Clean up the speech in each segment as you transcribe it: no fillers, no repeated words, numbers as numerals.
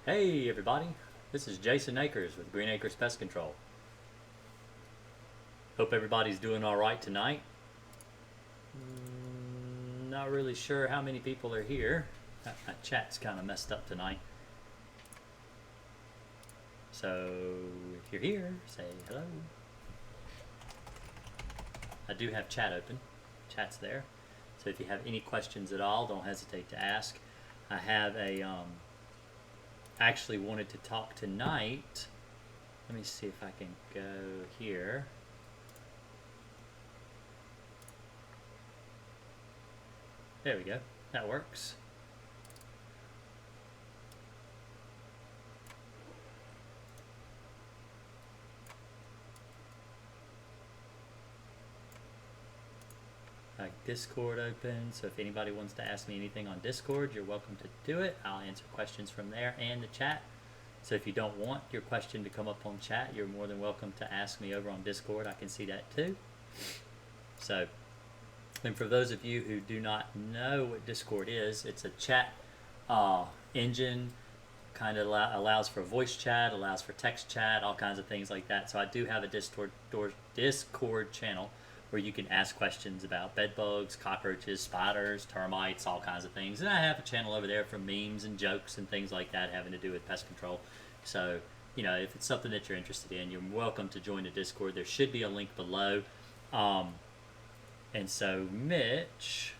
Hey everybody, this is Jason Akers with Green Akers Pest Control. Hope everybody's doing alright tonight. Not really sure how many people are here. My chat's kind of messed up tonight. So if you're here, say hello. I do have chat open. Chat's there. So if you have any questions at all, don't hesitate to ask. I have a actually wanted to talk tonight. Let me see if I can go here. There we go. That works. Discord open, so if anybody wants to ask me anything on Discord, you're welcome to do it. I'll answer questions from there and the chat. So if you don't want your question to come up on chat, you're more than welcome to ask me over on Discord. I can see that too. So, and for those of you who do not know what Discord is, it's a chat engine. Kind of allows for voice chat, allows for text chat, all kinds of things like that. So I do have a Discord channel where you can ask questions about bed bugs, cockroaches, spiders, termites, all kinds of things. And I have a channel over there for memes and jokes and things like that having to do with pest control. So, you know, if it's something that you're interested in, you're welcome to join the Discord. There should be a link below. And so, Mitch,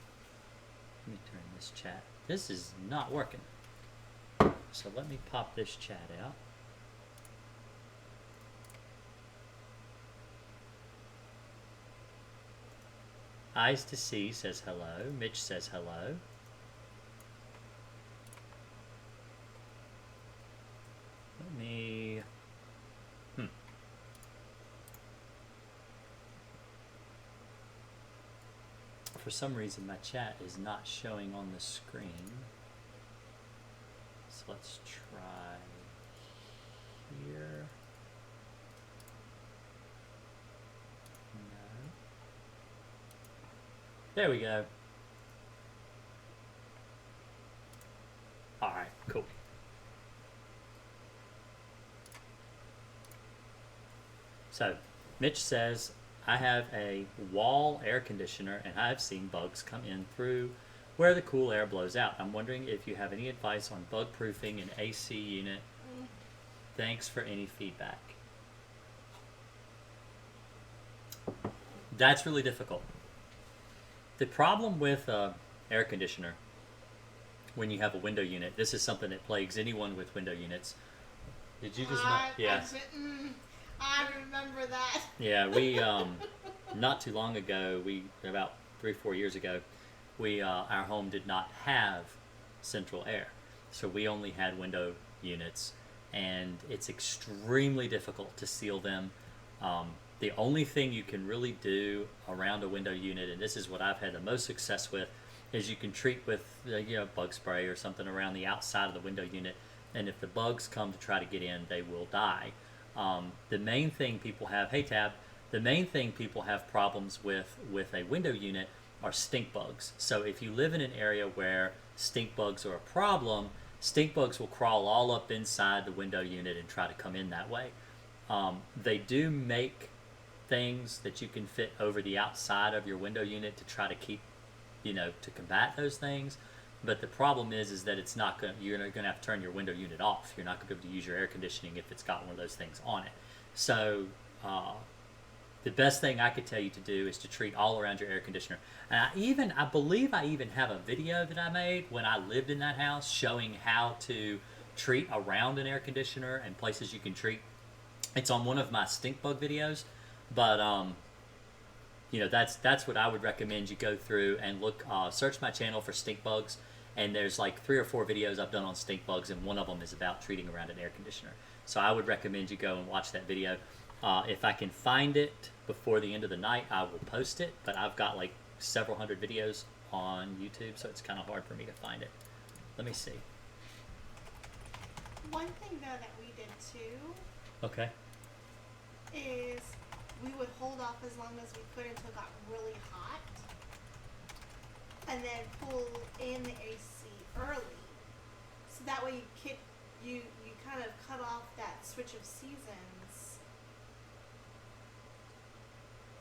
let me turn this chat. This is not working. So let me pop this chat out. Eyes to See says hello. Mitch says hello. Let me... For some reason my chat is not showing on the screen. So let's try here. There we go. Alright, cool. So, Mitch says, I have a wall air conditioner and I've seen bugs come in through where the cool air blows out. I'm wondering if you have any advice on bug proofing an AC unit. Thanks for any feedback. That's really difficult. The problem with air conditioner, when you have a window unit, this is something that plagues anyone with window units. Did you just not? Yeah. I remember that. Yeah, we not too long ago, about 3 or 4 years ago, our home did not have central air, so we only had window units, and it's extremely difficult to seal them. The only thing you can really do around a window unit, and this is what I've had the most success with, is you can treat with bug spray or something around the outside of the window unit, and if the bugs come to try to get in, they will die. The main thing people have, hey Tab, the main thing people have problems with a window unit are stink bugs. So if you live in an area where stink bugs are a problem, stink bugs will crawl all up inside the window unit and try to come in that way. They do make things that you can fit over the outside of your window unit to try to keep, to combat those things. But the problem is that it's not going. You're going to have to turn your window unit off. You're not going to be able to use your air conditioning if it's got one of those things on it. So the best thing I could tell you to do is to treat all around your air conditioner. And I believe I even have a video that I made when I lived in that house showing how to treat around an air conditioner and places you can treat. It's on one of my stink bug videos. But that's what I would recommend you go through and look. Search my channel for stink bugs, and there's like 3 or 4 videos I've done on stink bugs, and one of them is about treating around an air conditioner. So I would recommend you go and watch that video. If I can find it before the end of the night, I will post it. But I've got like several hundred videos on YouTube, so it's kind of hard for me to find it. Let me see. One thing though that we did too. Okay. Is we would hold off as long as we could until it got really hot, and then pull in the AC early, so that way you you kind of cut off that switch of seasons.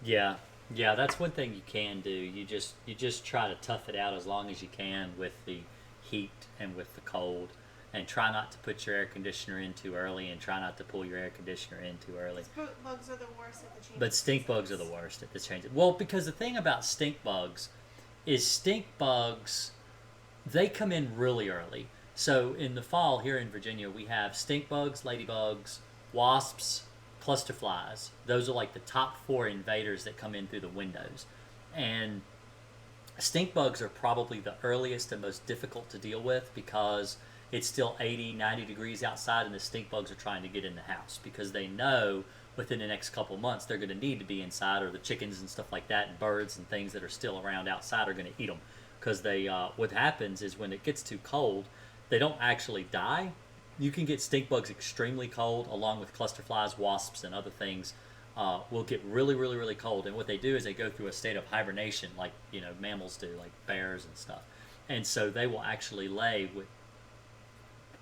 Yeah, yeah, that's one thing you can do. You just try to tough it out as long as you can with the heat and with the cold, and try not to put your air conditioner in too early, and try not to pull your air conditioner in too early. Bugs are the worst at the change. But stink bugs are the worst at the change. Well, because the thing about stink bugs is stink bugs, they come in really early. So in the fall here in Virginia, we have stink bugs, ladybugs, wasps, cluster flies. Those are like the top four invaders that come in through the windows. And stink bugs are probably the earliest and most difficult to deal with because it's still 80, 90 degrees outside, and the stink bugs are trying to get in the house because they know within the next couple months they're going to need to be inside, or the chickens and stuff like that and birds and things that are still around outside are going to eat them. Because they, what happens is when it gets too cold, they don't actually die. You can get stink bugs extremely cold, along with cluster flies, wasps, and other things. Will get really, really, really cold, and what they do is they go through a state of hibernation, like mammals do, like bears and stuff. And so they will actually lay what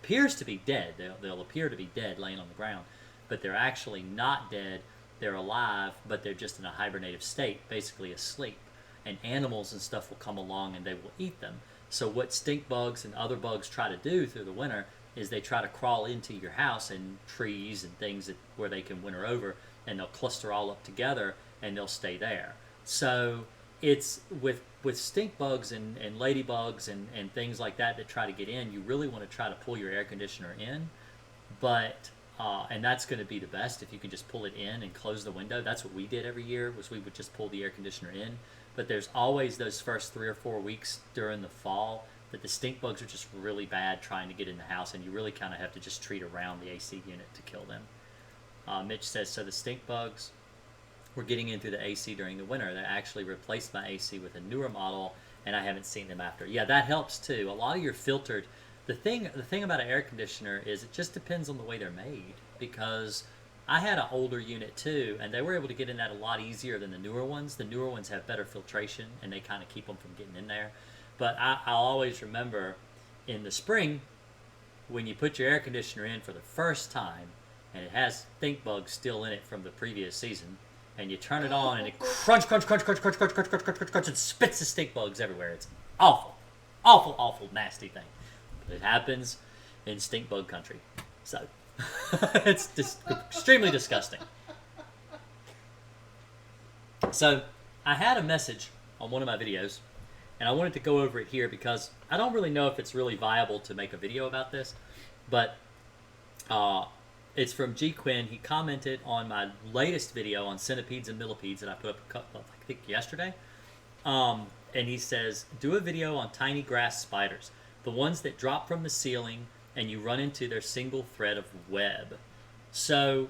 appears to be dead. They'll appear to be dead, laying on the ground, but they're actually not dead. They're alive, but they're just in a hibernative state, basically asleep. And animals and stuff will come along and they will eat them. So what stink bugs and other bugs try to do through the winter is they try to crawl into your house and trees and things where they can winter over, and they'll cluster all up together and they'll stay there. So it's with stink bugs and ladybugs and things like that try to get in, you really want to try to pull your air conditioner in. But and that's going to be the best if you can just pull it in and close the window. That's what we did every year, was we would just pull the air conditioner in. But there's always those first 3 or 4 weeks during the fall that the stink bugs are just really bad trying to get in the house, and you really kind of have to just treat around the AC unit to kill them. Mitch says, so the stink bugs were getting in through the AC during the winter. They actually replaced my AC with a newer model, and I haven't seen them after. Yeah, that helps too. A lot of your filtered... The thing about an air conditioner is it just depends on the way they're made, because I had an older unit too, and they were able to get in that a lot easier than the newer ones. The newer ones have better filtration, and they kind of keep them from getting in there. But I'll always remember in the spring, when you put your air conditioner in for the first time, and it has stink bugs still in it from the previous season, and you turn it on, and it crunch, crunch, crunch, crunch, crunch, crunch, crunch, crunch, crunch, crunch, crunch, and spits the stink bugs everywhere. It's awful, awful, awful, nasty thing. But it happens in stink bug country, so it's just extremely disgusting. So I had a message on one of my videos, and I wanted to go over it here because I don't really know if it's really viable to make a video about this, but it's from G. Quinn. He commented on my latest video on centipedes and millipedes that I put up a couple, I think yesterday, and he says, do a video on tiny grass spiders, the ones that drop from the ceiling and you run into their single thread of web. So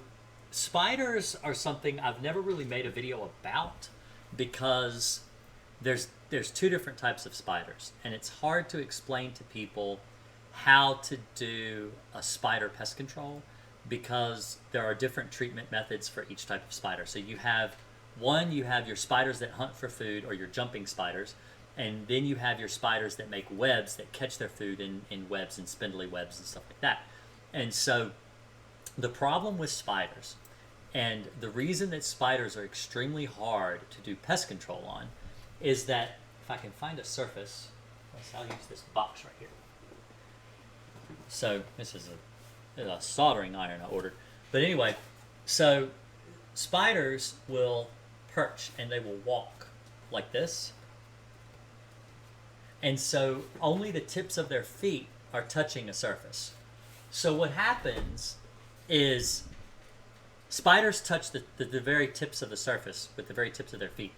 spiders are something I've never really made a video about because there's two different types of spiders, and it's hard to explain to people how to do a spider pest control because there are different treatment methods for each type of spider. So you have your spiders that hunt for food, or your jumping spiders, and then you have your spiders that make webs that catch their food in webs and spindly webs and stuff like that. And so the problem with spiders, and the reason that spiders are extremely hard to do pest control on, is that if I can find a surface, I'll use this box right here. So this is a soldering iron I ordered. But anyway, so spiders will perch and they will walk like this. And so only the tips of their feet are touching a surface. So what happens is spiders touch the very tips of the surface with the very tips of their feet.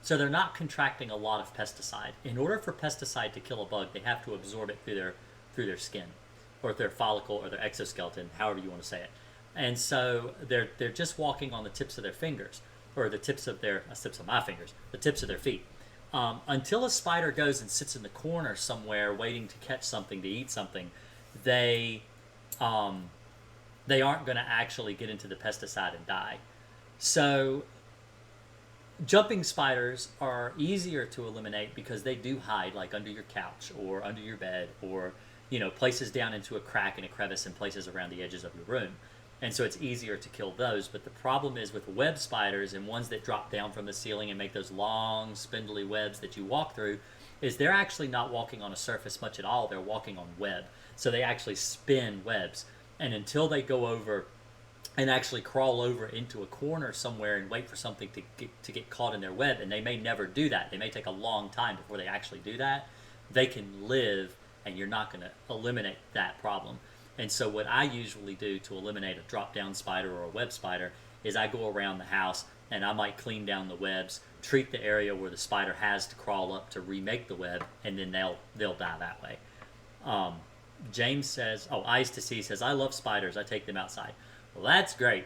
So they're not contracting a lot of pesticide. In order for pesticide to kill a bug, they have to absorb it through their skin, or their follicle, or their exoskeleton, however you want to say it. And so they're just walking on the tips of their fingers, or the tips of my fingers, the tips of their feet. Until a spider goes and sits in the corner somewhere waiting to catch something, to eat something, they aren't going to actually get into the pesticide and die. So jumping spiders are easier to eliminate because they do hide, like under your couch or under your bed, or places down into a crack and a crevice and places around the edges of your room. And so it's easier to kill those. But the problem is with web spiders and ones that drop down from the ceiling and make those long, spindly webs that you walk through, is they're actually not walking on a surface much at all. They're walking on web. So they actually spin webs. And until they go over and actually crawl over into a corner somewhere and wait for something to get caught in their web, and they may never do that. They may take a long time before they actually do that. They can live, and you're not going to eliminate that problem. And so what I usually do to eliminate a drop-down spider or a web spider is I go around the house and I might clean down the webs, treat the area where the spider has to crawl up to remake the web, and then they'll die that way. James says, Eyes to See says, I love spiders. I take them outside. Well, that's great.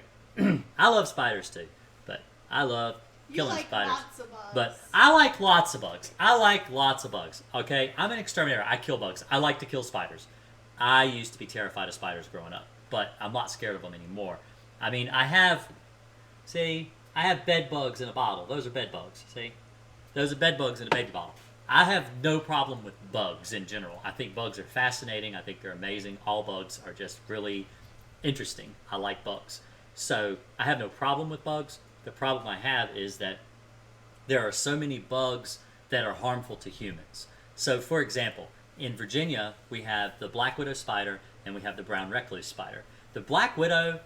I love spiders too, but I love killing spiders. Lots of bugs. But I like lots of bugs. I like lots of bugs. Okay, I'm an exterminator. I kill bugs. I like to kill spiders. I used to be terrified of spiders growing up, but I'm not scared of them anymore. I mean, I have bed bugs in a bottle. Those are bed bugs. See, those are bed bugs in a baby bottle. I have no problem with bugs in general. I think bugs are fascinating. I think they're amazing. All bugs are just really interesting. I like bugs. So I have no problem with bugs. The problem I have is that there are so many bugs that are harmful to humans. So, for example, in Virginia, we have the black widow spider and we have the brown recluse spider. The black widow,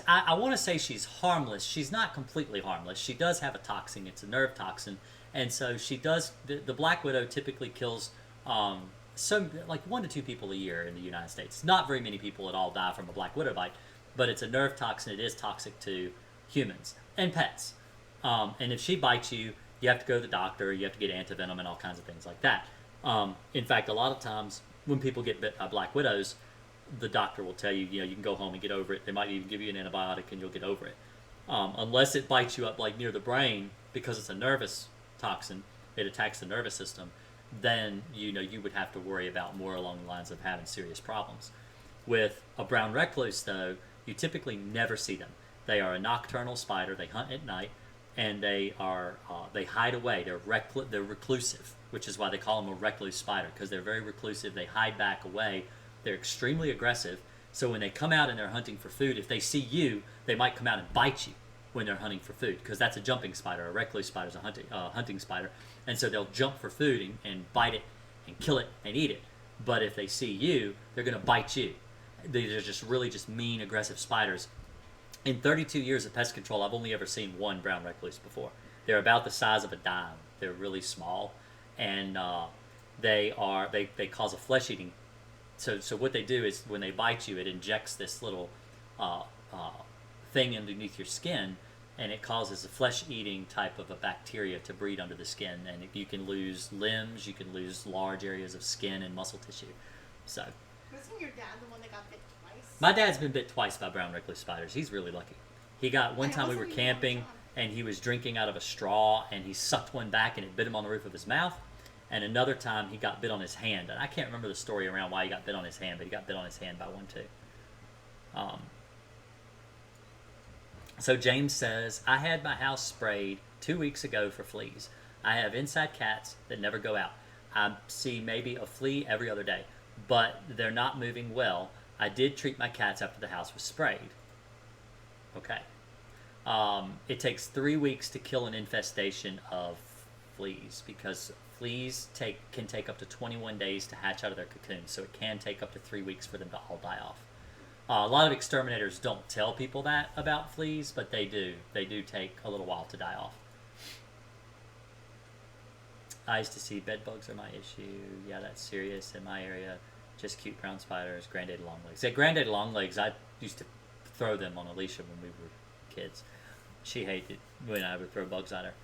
I want to say she's harmless. She's not completely harmless. She does have a toxin. It's a nerve toxin. And so the black widow typically kills like 1 to 2 people a year in the United States. Not very many people at all die from a black widow bite, but it's a nerve toxin. It is toxic to humans and pets. And if she bites you, you have to go to the doctor. You have to get antivenom and all kinds of things like that. In fact, a lot of times when people get bit by black widows, the doctor will tell you, you can go home and get over it. They might even give you an antibiotic and you'll get over it. Unless it bites you up like near the brain because it's a nervous toxin, it attacks the nervous system, then you would have to worry about more along the lines of having serious problems. With a brown recluse, though, you typically never see them. They are a nocturnal spider. They hunt at night, and they hide away. They're reclusive, which is why they call them a recluse spider, because they're very reclusive. They hide back away. They're extremely aggressive. So when they come out and they're hunting for food, if they see you, they might come out and bite you when they're hunting for food, because that's a jumping spider. A recluse spider is a hunting spider, and so they'll jump for food and bite it and kill it and eat it. But if they see you, they're going to bite you. They're just really mean, aggressive spiders. In 32 years of pest control, I've only ever seen one brown recluse before. They're about the size of a dime. They're really small, and they cause a flesh eating. So what they do is when they bite you, it injects this little thing underneath your skin, and it causes a flesh-eating type of a bacteria to breed under the skin, and you can lose limbs, you can lose large areas of skin and muscle tissue. So. Wasn't your dad the one that got bit twice? My dad's been bit twice by brown recluse spiders. He's really lucky. He got one time we were camping, and he was drinking out of a straw, and he sucked one back, and it bit him on the roof of his mouth. And another time he got bit on his hand, and I can't remember the story around why he got bit on his hand, but he got bit on his hand by one too. So James says, I had my house sprayed 2 weeks ago for fleas. I have inside cats that never go out. I see maybe a flea every other day, but they're not moving well. I did treat my cats after the house was sprayed. Okay. It takes 3 weeks to kill an infestation of fleas, because fleas can take up to 21 days to hatch out of their cocoon, so it can take up to 3 weeks for them to all die off. A lot of exterminators don't tell people that about fleas, but they do. They do take a little while to die off. Eyes to See, bed bugs are my issue. Yeah, that's serious in my area. Just cute brown spiders, granddaddy longlegs. Yeah, granddaddy longlegs, I used to throw them on Alicia when we were kids. She hated when I would throw bugs at her.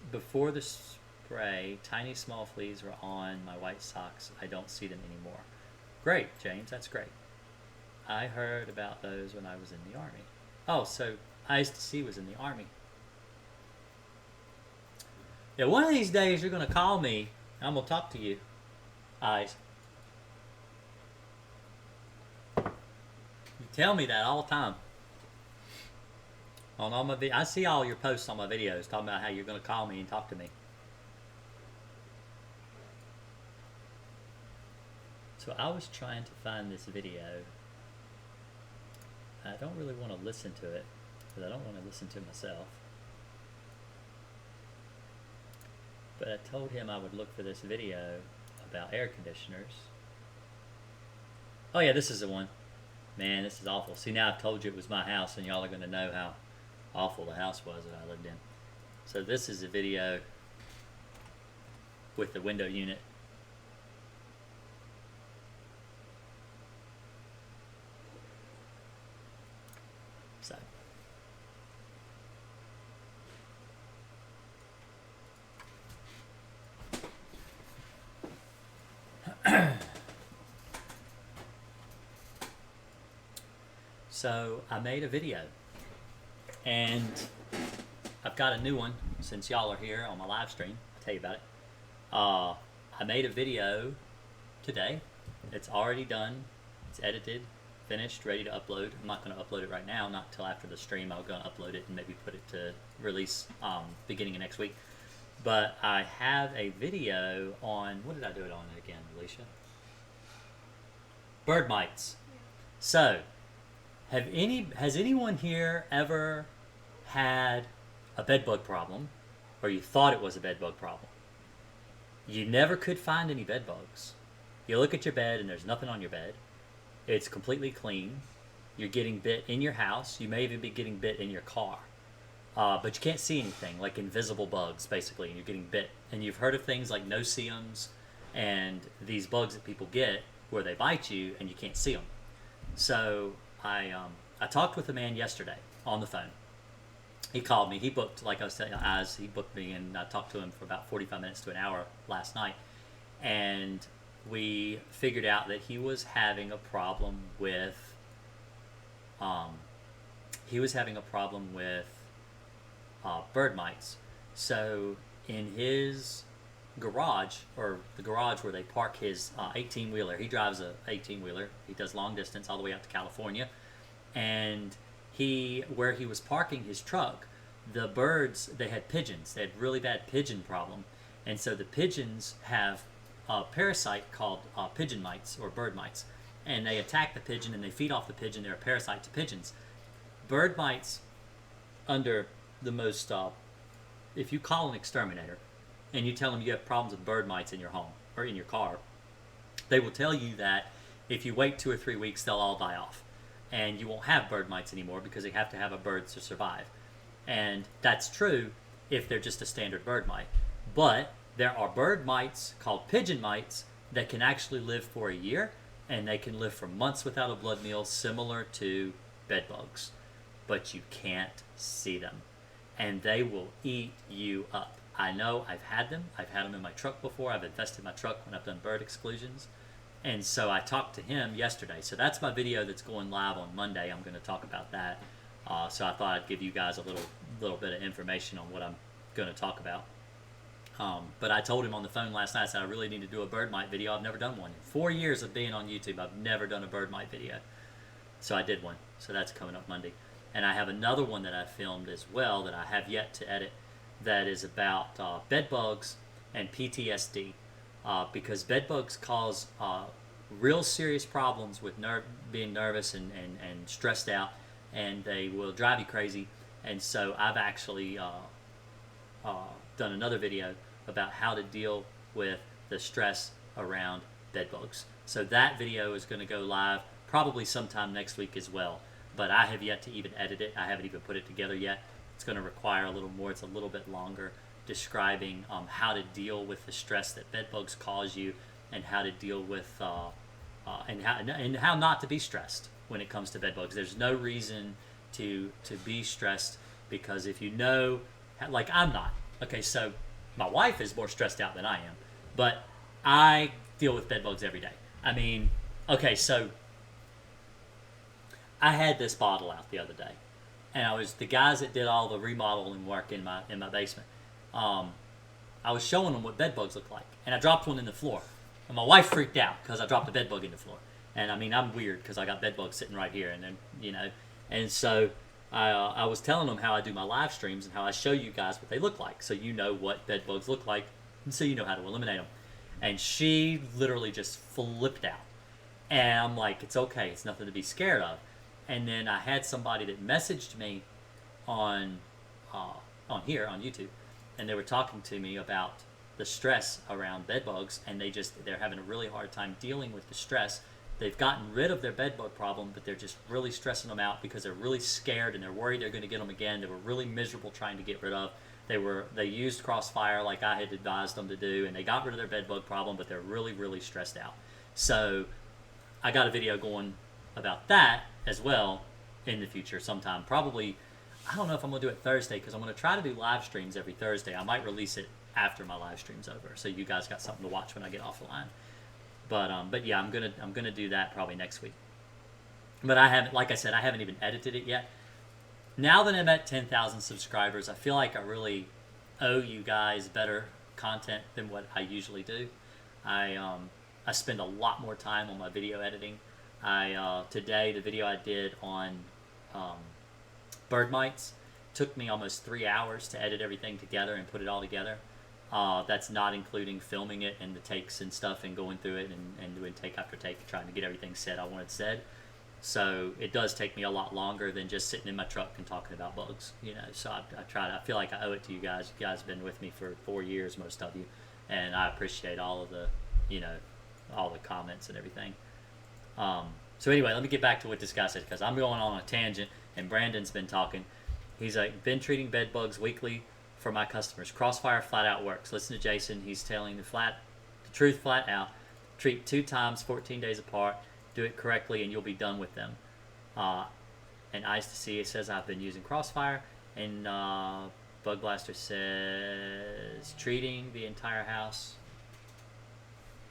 Before the spray, tiny small fleas were on my white socks. I don't see them anymore. Great, James, that's great. I heard about those when I was in the Army. Oh, so Eyes to See was in the Army. Yeah, one of these days you're going to call me, and I'm going to talk to you, Eyes. You tell me that all the time. On all my I see all your posts on my videos talking about how you're going to call me and talk to me. So I was trying to find this video. I don't really want to listen to it because I don't want to listen to myself. But I told him I would look for this video about air conditioners. Oh yeah, this is the one. Man, this is awful. See, now I've told you it was my house and y'all are going to know how awful the house was that I lived in. So this is a video with the window unit. So So I made a video, and I've got a new one since y'all are here on my live stream. I'll tell you about it. I made a video today. It's already done. It's edited, finished, ready to upload. I'm not going to upload it right now, not till after the stream. I'm going to upload it and maybe put it to release beginning of next week. But I have a video on, what did I do it on again, Alicia? Bird mites. So, has anyone here ever had a bedbug problem, or you thought it was a bedbug problem? You never could find any bedbugs. You look at your bed and there's nothing on your bed. It's completely clean. You're getting bit in your house. You may even be getting bit in your car. But you can't see anything, like invisible bugs, basically, and you're getting bit. And you've heard of things like no-see-ums and these bugs that people get where they bite you and you can't see them. So I talked with a man yesterday on the phone. He called me. He booked, like I was saying, he booked me, and I talked to him for about 45 minutes to an hour last night. And we figured out that he was having a problem with, bird mites. So in his garage, or the garage where they park his 18-wheeler, he drives a 18-wheeler. He does long distance all the way out to California. And where he was parking his truck, the birds, they had pigeons. They had really bad pigeon problem. And so the pigeons have a parasite called pigeon mites or bird mites. And they attack the pigeon and they feed off the pigeon. They're a parasite to pigeons. Bird mites, under the most, if you call an exterminator and you tell them you have problems with bird mites in your home or in your car, they will tell you that if you wait 2 or 3 weeks, they'll all die off. And you won't have bird mites anymore because they have to have a bird to survive. And that's true if they're just a standard bird mite. But there are bird mites called pigeon mites that can actually live for a year, and they can live for months without a blood meal, similar to bed bugs. But you can't see them. And they will eat you up. I know, I've had them. I've had them in my truck before. I've infested my truck when I've done bird exclusions. And so I talked to him yesterday. So that's my video that's going live on Monday. I'm going to talk about that. So I thought I'd give you guys a little bit of information on what I'm going to talk about. But I told him on the phone last night, I said I really need to do a bird mite video. I've never done one. In 4 years of being on YouTube, I've never done a bird mite video. So I did one. So that's coming up Monday. And I have another one that I filmed as well that I have yet to edit that is about bed bugs and PTSD. Because bed bugs cause real serious problems with being nervous and stressed out, and they will drive you crazy. And so I've actually done another video about how to deal with the stress around bed bugs. So that video is going to go live probably sometime next week as well. But I have yet to even edit it. I haven't even put it together yet. It's going to require a little more. It's a little bit longer, describing how to deal with the stress that bed bugs cause you, and how to deal with and how not to be stressed when it comes to bed bugs. There's no reason to be stressed, because if you know, like I'm not. Okay, so my wife is more stressed out than I am, but I deal with bed bugs every day. I mean, okay, so I had this bottle out the other day, and I was the guys that did all the remodeling work in my basement. I was showing them what bed bugs look like, and I dropped one in the floor, and my wife freaked out because I dropped a bed bug in the floor. And I mean, I'm weird because I got bed bugs sitting right here, and then and so I was telling them how I do my live streams and how I show you guys what they look like, so you know what bed bugs look like, and so you know how to eliminate them. And she literally just flipped out. And I'm like, it's okay, it's nothing to be scared of. And then I had somebody that messaged me on on here on YouTube, and they were talking to me about the stress around bed bugs, and they're having a really hard time dealing with the stress. They've gotten rid of their bed bug problem, but they're just really stressing them out because they're really scared and they're worried they're going to get them again. They were really miserable trying to get rid of. They used Crossfire like I had advised them to do, and they got rid of their bed bug problem, but they're really, really stressed out. So I got a video going about that as well in the future sometime. Probably, I don't know if I'm going to do it Thursday, because I'm going to try to do live streams every Thursday. I might release it after my live stream's over, so you guys got something to watch when I get off the line. But yeah, I'm gonna do that probably next week. But I haven't, like I said, I haven't even edited it yet. Now that I'm at 10,000 subscribers, I feel like I really owe you guys better content than what I usually do. I spend a lot more time on my video editing. Today the video I did on bird mites took me almost 3 hours to edit everything together and put it all together. That's not including filming it and the takes and stuff and going through it and doing take after take, trying to get everything said I wanted said. So it does take me a lot longer than just sitting in my truck and talking about bugs, So I feel like I owe it to you guys. You guys have been with me for 4 years, most of you, and I appreciate all of the, all the comments and everything. So anyway, let me get back to what this guy said, because I'm going on a tangent and Brandon's been talking. He's like, been treating bed bugs weekly for my customers. Crossfire flat out works. Listen to Jason. He's telling the truth flat out. Treat 2 times, 14 days apart. Do it correctly, and you'll be done with them. And Ice to See, it says I've been using Crossfire, and Bug Blaster says treating the entire house.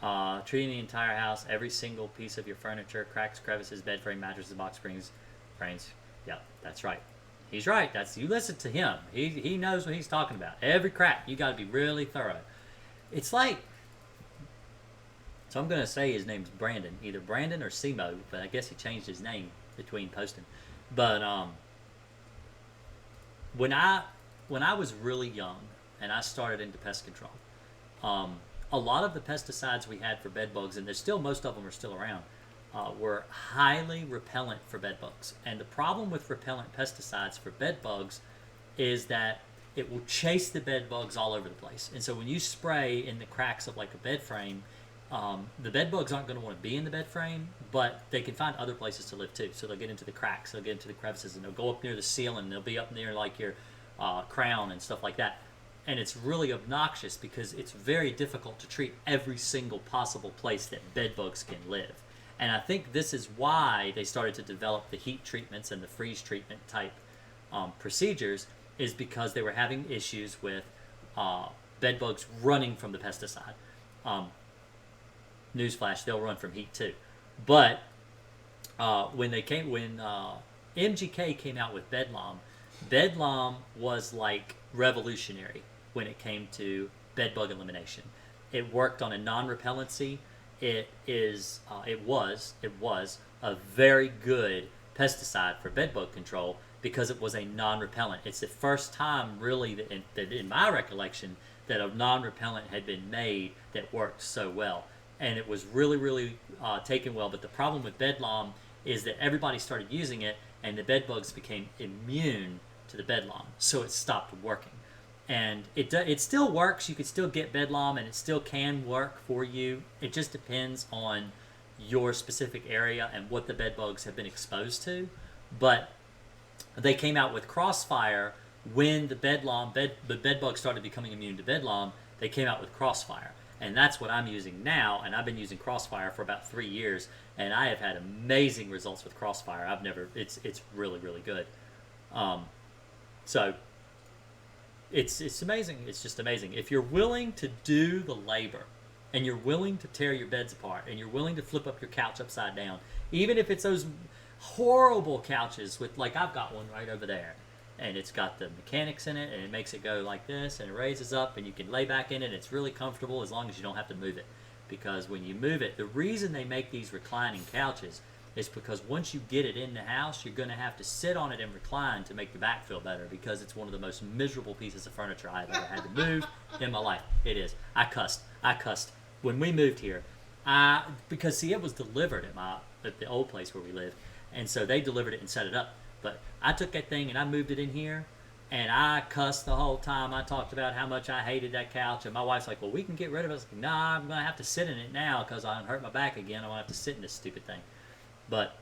Every single piece of your furniture, cracks, crevices, bed frame, mattresses, box springs, frames. Yep, that's right. He's right. You listen to him. He knows what he's talking about. Every crack, you got to be really thorough. It's like, so I'm going to say his name's Brandon, either Brandon or Simo, but I guess he changed his name between posting. But when I was really young and I started into pest control, a lot of the pesticides we had for bed bugs, and there's still, most of them are still around, were highly repellent for bed bugs. And the problem with repellent pesticides for bed bugs is that it will chase the bed bugs all over the place. And so when you spray in the cracks of like a bed frame, the bed bugs aren't going to want to be in the bed frame, but they can find other places to live too. So they'll get into the cracks, they'll get into the crevices, and they'll go up near the ceiling, they'll be up near like your crown and stuff like that. And it's really obnoxious because it's very difficult to treat every single possible place that bed bugs can live. And I think this is why they started to develop the heat treatments and the freeze treatment type procedures, is because they were having issues with bed bugs running from the pesticide. Newsflash, they'll run from heat too. But when MGK came out with Bedlam was like revolutionary when it came to bed bug elimination. It worked on a non-repellency. It was a very good pesticide for bed bug control because it was a non-repellent. It's the first time really that in my recollection that a non-repellent had been made that worked so well. And it was really, really taken well. But the problem with Bedlam is that everybody started using it, and the bed bugs became immune to the Bedlam, so it stopped working. And it still works. You can still get Bedlam, and it still can work for you. It just depends on your specific area and what the bed bugs have been exposed to. But they came out with Crossfire when the bed bugs started becoming immune to Bedlam. They came out with Crossfire. And that's what I'm using now, and I've been using Crossfire for about 3 years, and I have had amazing results with Crossfire. It's really, really good. So it's amazing. It's just amazing. If you're willing to do the labor, and you're willing to tear your beds apart, and you're willing to flip up your couch upside down, even if it's those horrible couches with, like I've got one right over there, and it's got the mechanics in it, and it makes it go like this, and it raises up, and you can lay back in it. It's really comfortable as long as you don't have to move it. Because when you move it, the reason they make these reclining couches is because once you get it in the house, you're going to have to sit on it and recline to make the back feel better, because it's one of the most miserable pieces of furniture I've ever had to move in my life. It is. I cussed. When we moved here, Because see, it was delivered at the old place where we lived, and so they delivered it and set it up. But I took that thing and I moved it in here, and I cussed the whole time. I talked about how much I hated that couch, and my wife's like, "Well, we can get rid of it." I was like, "Nah, I'm gonna have to sit in it now because I hurt my back again. I won't have to sit in this stupid thing." But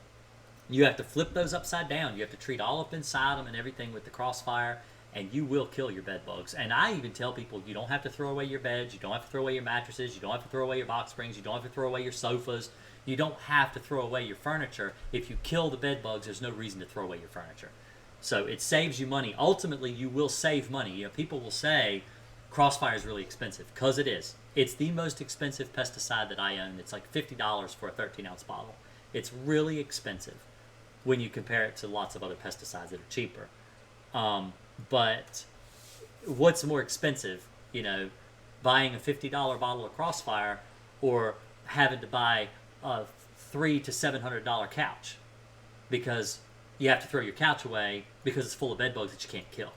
you have to flip those upside down. You have to treat all up inside them and everything with the crossfire, and you will kill your bed bugs. And I even tell people you don't have to throw away your beds, you don't have to throw away your mattresses, you don't have to throw away your box springs, you don't have to throw away your sofas, you don't have to throw away your furniture. If you kill the bed bugs, there's no reason to throw away your furniture. So it saves you money. Ultimately, you will save money. You know, people will say crossfire is really expensive, because it is. It's the most expensive pesticide that I own. It's like $50 for a 13-ounce bottle. It's really expensive when you compare it to lots of other pesticides that are cheaper. But what's more expensive, you know, buying a $50 bottle of crossfire or having to buy a $300 to $700 couch because you have to throw your couch away because it's full of bed bugs that you can't kill.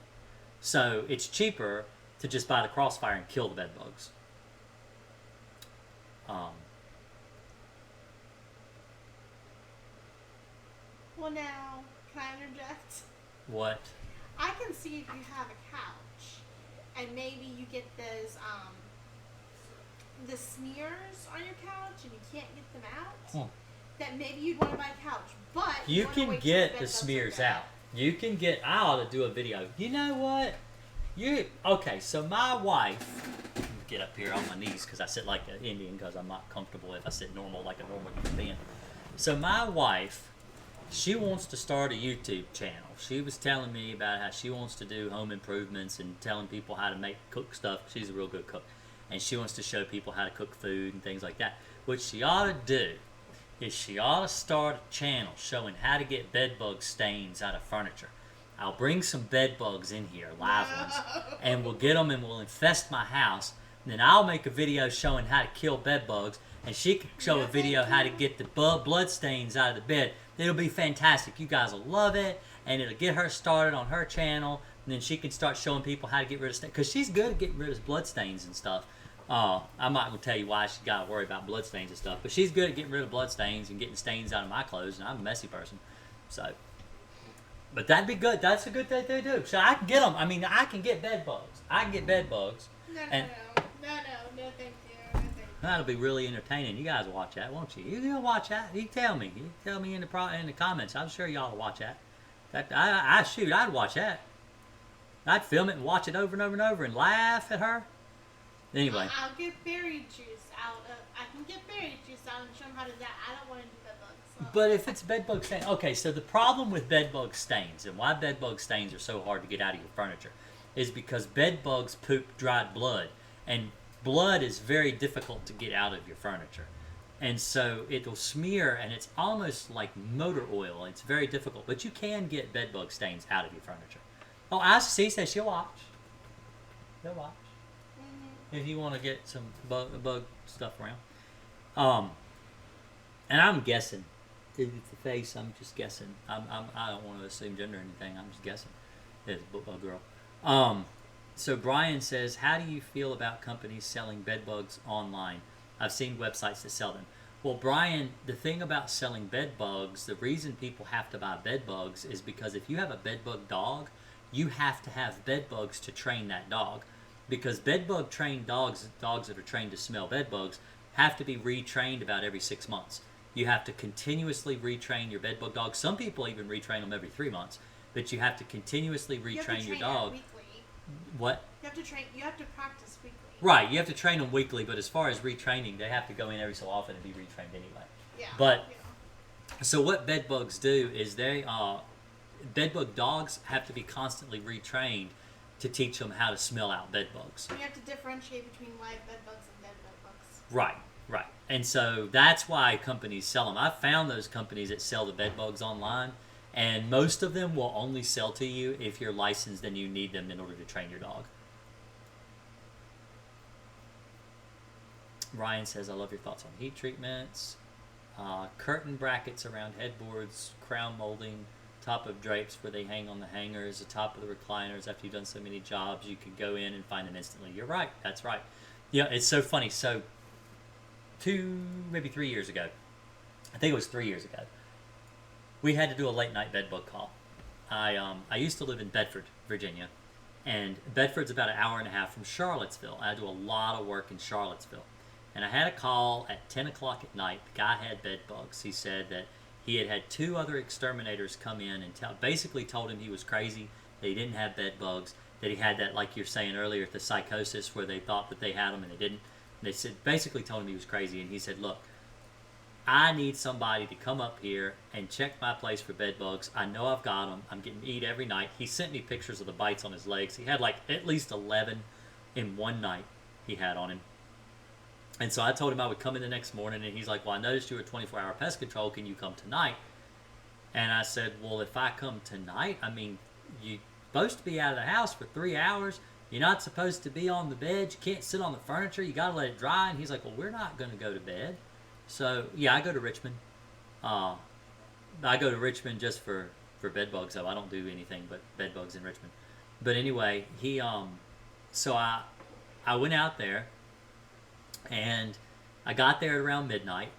So it's cheaper to just buy the crossfire and kill the bed bugs. Well, now, can I interject? What? I can see if you have a couch, and maybe you get those, the smears on your couch, and you can't get them out, that maybe you'd want to buy a couch, but you can get the smears out. You can get, I ought to do a video. You know what? Okay, so my wife, get up here on my knees because I sit like an Indian because I'm not comfortable if I sit normal like a normal human being. So my wife, she wants to start a YouTube channel. She was telling me about how she wants to do home improvements and telling people how to cook stuff. She's a real good cook. And she wants to show people how to cook food and things like that. What she ought to do is she ought to start a channel showing how to get bed bug stains out of furniture. I'll bring some bed bugs in here, live ones, and we'll get them and we'll infest my house. And then I'll make a video showing how to kill bed bugs, and she can show a video how to get the blood stains out of the bed. It'll be fantastic. You guys will love it, and it'll get her started on her channel, and then she can start showing people how to get rid of stains, because she's good at getting rid of blood stains and stuff. I'm not going to tell you why she's got to worry about blood stains and stuff, but she's good at getting rid of blood stains and getting stains out of my clothes, and I'm a messy person. So, but that'd be good. That's a good thing to do. So I can get them. I mean, I can get bed bugs. I can get bed bugs. No, thank you. No, thank you. That'll be really entertaining. You guys will watch that, won't you? You'll watch that. You tell me. You tell me in the comments. I'm sure y'all will watch that. I'd watch that. I'd film it and watch it over and over and over and laugh at her. Anyway. I'll get berry juice out of. I can get berry juice out and show them how to do that. I don't want to do bed bugs. So. But if it's bed bug stains, okay. So the problem with bed bug stains and why bed bug stains are so hard to get out of your furniture is because bed bugs poop dried blood, and blood is very difficult to get out of your furniture. And so it'll smear, and it's almost like motor oil. It's very difficult, but you can get bed bug stains out of your furniture. Oh, IC says she'll watch. She'll watch. If you want to get some bug stuff around. And I'm guessing. If it's the face, I'm just guessing. I don't want to assume gender or anything. I'm just guessing. It's a girl. So Brian says, how do you feel about companies selling bed bugs online? I've seen websites that sell them. Well, Brian, the thing about selling bed bugs, the reason people have to buy bed bugs is because if you have a bed bug dog, you have to have bed bugs to train that dog. Because bed bug trained dogs that are trained to smell bed bugs, have to be retrained about every 6 months. You have to continuously retrain your bed bug dog. Some people even retrain them every 3 months. But you have to continuously retrain your dog. Weekly. What? You have to practice weekly. Right, you have to train them weekly, but as far as retraining, they have to go in every so often and be retrained anyway. Yeah. But, so what bed bugs do is bed bug dogs have to be constantly retrained to teach them how to smell out bed bugs. You have to differentiate between live bed bugs and dead bed bugs. Right. And so that's why companies sell them. I've found those companies that sell the bed bugs online, and most of them will only sell to you if you're licensed and you need them in order to train your dog. Ryan says, I love your thoughts on heat treatments. Curtain brackets around headboards, crown molding, top of drapes where they hang on the hangers, the top of the recliners. After you've done so many jobs, you can go in and find them instantly. You're right. That's right. Yeah, it's so funny. So maybe 3 years ago. I think it was 3 years ago. We had to do a late night bed bug call. I used to live in Bedford, Virginia, and Bedford's about an hour and a half from Charlottesville. I do a lot of work in Charlottesville. And I had a call at 10 o'clock at night. The guy had bed bugs. He said that he had 2 other exterminators come in and basically told him he was crazy, that he didn't have bed bugs, that he had that, like you're saying earlier, the psychosis where they thought that they had them and they didn't. They said, basically told him he was crazy, and he said, look, I need somebody to come up here and check my place for bed bugs. I know I've got them. I'm getting eat every night. He sent me pictures of the bites on his legs. He had like at least 11 in one night he had on him. And so I told him I would come in the next morning, and he's like, well, I noticed you were 24-hour pest control. Can you come tonight? And I said, well, if I come tonight, I mean, you're supposed to be out of the house for 3 hours. You're not supposed to be on the bed. You can't sit on the furniture. You got to let it dry. And he's like, well, we're not going to go to bed. So, yeah, I go to Richmond. I go to Richmond just for bed bugs, though. I don't do anything but bed bugs in Richmond. But anyway, so I went out there, and I got there at around midnight,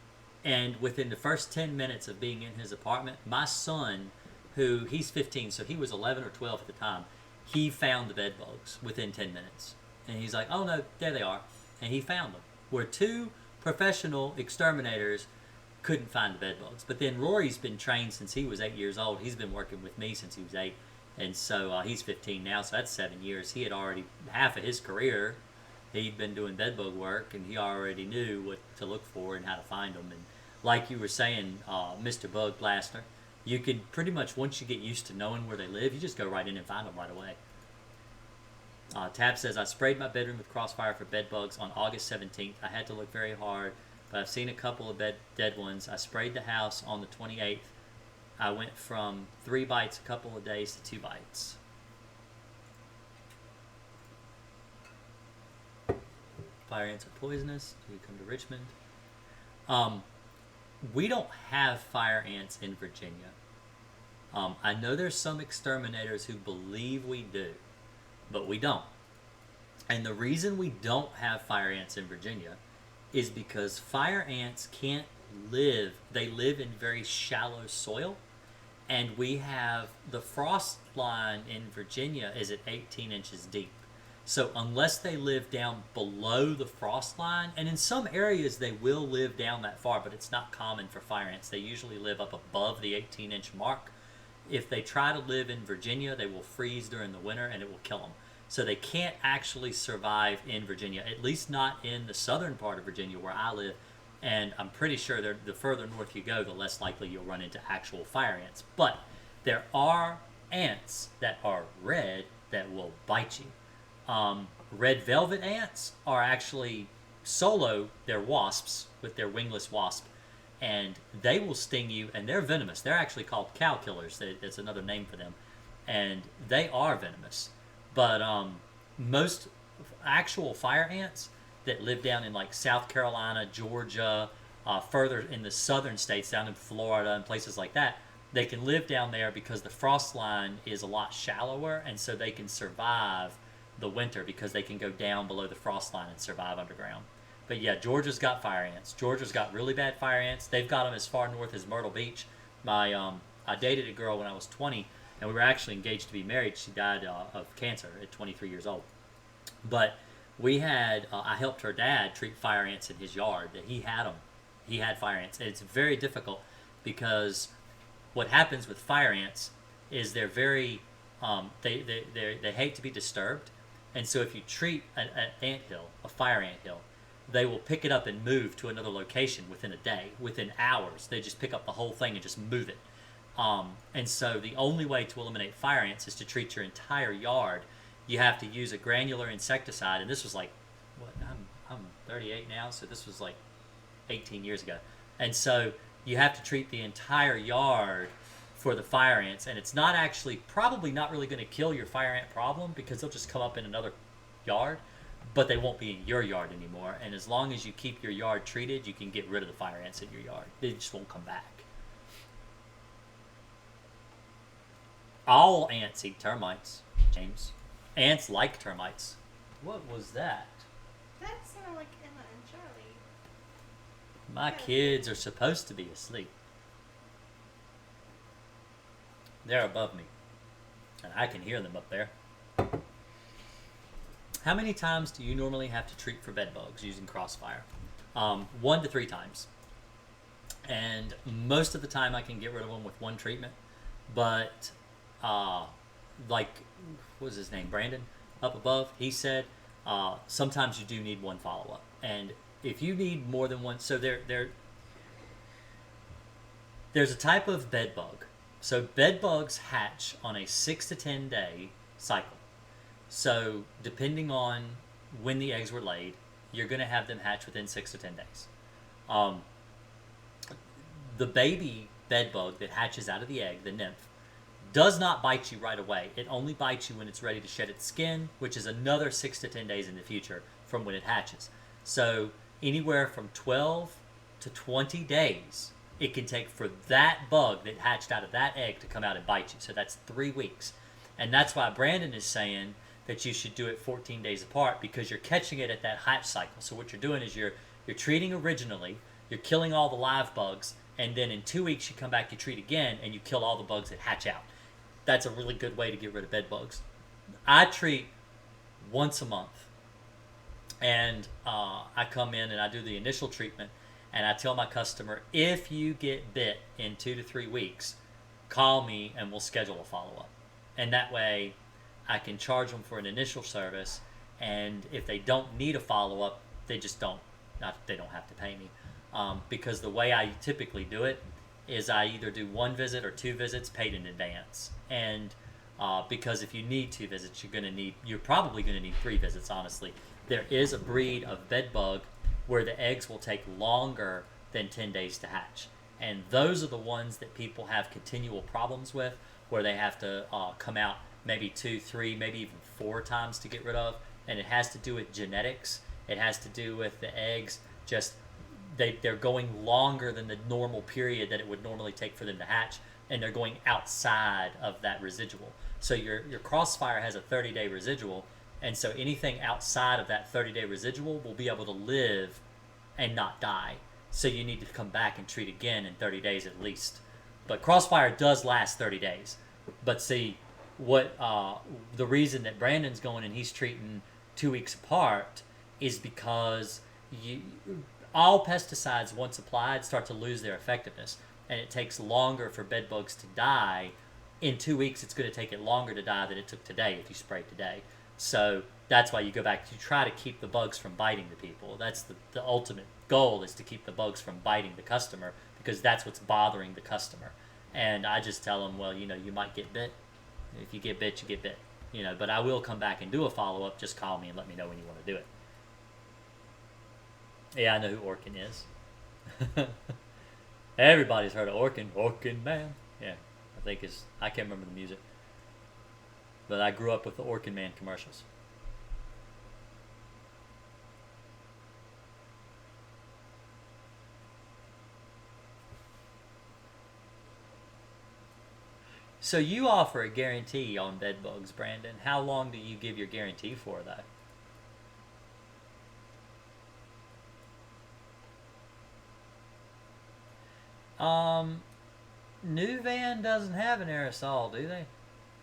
and within the first 10 minutes of being in his apartment, my son, he's 15, so he was 11 or 12 at the time, he found the bed bugs within 10 minutes. And he's like, oh no, there they are. And he found them. Where 2 professional exterminators couldn't find the bed bugs. But then Rory's been trained since he was 8 years old. He's been working with me since he was 8. And so he's 15 now, so that's 7 years. He had already, half of his career, he'd been doing bed bug work, and he already knew what to look for and how to find them. And like you were saying, Mr. Bug Blaster, you can pretty much, once you get used to knowing where they live, you just go right in and find them right away. Tab says, I sprayed my bedroom with Crossfire for bed bugs on August 17th. I had to look very hard, but I've seen a couple of dead ones. I sprayed the house on the 28th. I went from 3 bites a couple of days to 2 bites. Fire ants are poisonous. Do you come to Richmond? We don't have fire ants in Virginia. I know there's some exterminators who believe we do, but we don't. And the reason we don't have fire ants in Virginia is because fire ants can't live. They live in very shallow soil, and we have the frost line in Virginia is at 18 inches deep. So unless they live down below the frost line, and in some areas they will live down that far, but it's not common for fire ants. They usually live up above the 18-inch mark. If they try to live in Virginia, they will freeze during the winter and it will kill them. So they can't actually survive in Virginia, at least not in the southern part of Virginia where I live. And I'm pretty sure the further north you go, the less likely you'll run into actual fire ants. But there are ants that are red that will bite you. Red velvet ants are actually solo, they're wasps with their wingless wasp, and they will sting you, and they're venomous. They're actually called cow killers. It's another name for them, and they are venomous. But most actual fire ants that live down in like South Carolina, Georgia, further in the southern states, down in Florida and places like that, they can live down there because the frost line is a lot shallower, and so they can survive the winter because they can go down below the frost line and survive underground. But yeah, Georgia's got fire ants. Georgia's got really bad fire ants. They've got them as far north as Myrtle Beach. I dated a girl when I was 20, and we were actually engaged to be married. She died of cancer at 23 years old. But we had, I helped her dad treat fire ants in his yard. That he had them. He had fire ants. And it's very difficult because what happens with fire ants is they're very, they hate to be disturbed. And so if you treat an anthill, a fire anthill, they will pick it up and move to another location within a day, within hours. They just pick up the whole thing and just move it. And so the only way to eliminate fire ants is to treat your entire yard. You have to use a granular insecticide, and this was like, I'm 38 now, so this was like 18 years ago. And so you have to treat the entire yard for the fire ants, and it's not actually, probably not really going to kill your fire ant problem because they'll just come up in another yard, but they won't be in your yard anymore. And as long as you keep your yard treated, you can get rid of the fire ants in your yard. They just won't come back. All ants eat termites, James. Ants like termites. What was that? That sounded like Emma and My kids are supposed to be asleep. They're above me, and I can hear them up there. How many times do you normally have to treat for bed bugs using Crossfire? 1 to 3 times. And most of the time I can get rid of them with one treatment. But, like, what was his name? Brandon, up above, he said sometimes you do need one follow-up. And if you need more than one, so there's a type of bed bug. So bed bugs hatch on a 6 to 10 day cycle. So depending on when the eggs were laid, you're going to have them hatch within 6 to 10 days. The baby bed bug that hatches out of the egg, the nymph, does not bite you right away. It only bites you when it's ready to shed its skin, which is another 6 to 10 days in the future from when it hatches. So anywhere from 12 to 20 days it can take for that bug that hatched out of that egg to come out and bite you. So that's 3 weeks. And that's why Brandon is saying that you should do it 14 days apart, because you're catching it at that hatch cycle. So what you're doing is you're treating originally, you're killing all the live bugs, and then in 2 weeks you come back, you treat again, and you kill all the bugs that hatch out. That's a really good way to get rid of bed bugs. I treat once a month, and I come in and I do the initial treatment, and I tell my customer, if you get bit in 2 to 3 weeks, call me and we'll schedule a follow-up. And that way I can charge them for an initial service, and if they don't need a follow-up, they just don't have to pay me. Because the way I typically do it is I either do 1 visit or 2 visits paid in advance. And because if you need 2 visits, you're probably going to need 3 visits, honestly. There is a breed of bed bug where the eggs will take longer than 10 days to hatch. And those are the ones that people have continual problems with, where they have to come out maybe 2, 3, maybe even 4 times to get rid of. And it has to do with genetics. It has to do with the eggs just they're going longer than the normal period that it would normally take for them to hatch, and they're going outside of that residual. So your Crossfire has a 30-day residual, and so anything outside of that 30-day residual will be able to live and not die. So you need to come back and treat again in 30 days at least. But Crossfire does last 30 days. But see, what the reason that Brandon's going and he's treating 2 weeks apart is because all pesticides, once applied, start to lose their effectiveness, and it takes longer for bed bugs to die. In 2 weeks, it's going to take it longer to die than it took today if you spray today. So that's why you go back. You try to keep the bugs from biting the people. That's the ultimate goal, is to keep the bugs from biting the customer, because that's what's bothering the customer. And I just tell them, well, you might get bit. If you get bit, you get bit. But I will come back and do a follow-up. Just call me and let me know when you want to do it. Yeah, I know who Orkin is. Everybody's heard of Orkin. Orkin Man. Yeah, I can't remember the music. But I grew up with the Orkin Man commercials. So you offer a guarantee on bed bugs, Brandon. How long do you give your guarantee for, though? New Van doesn't have an aerosol, do they?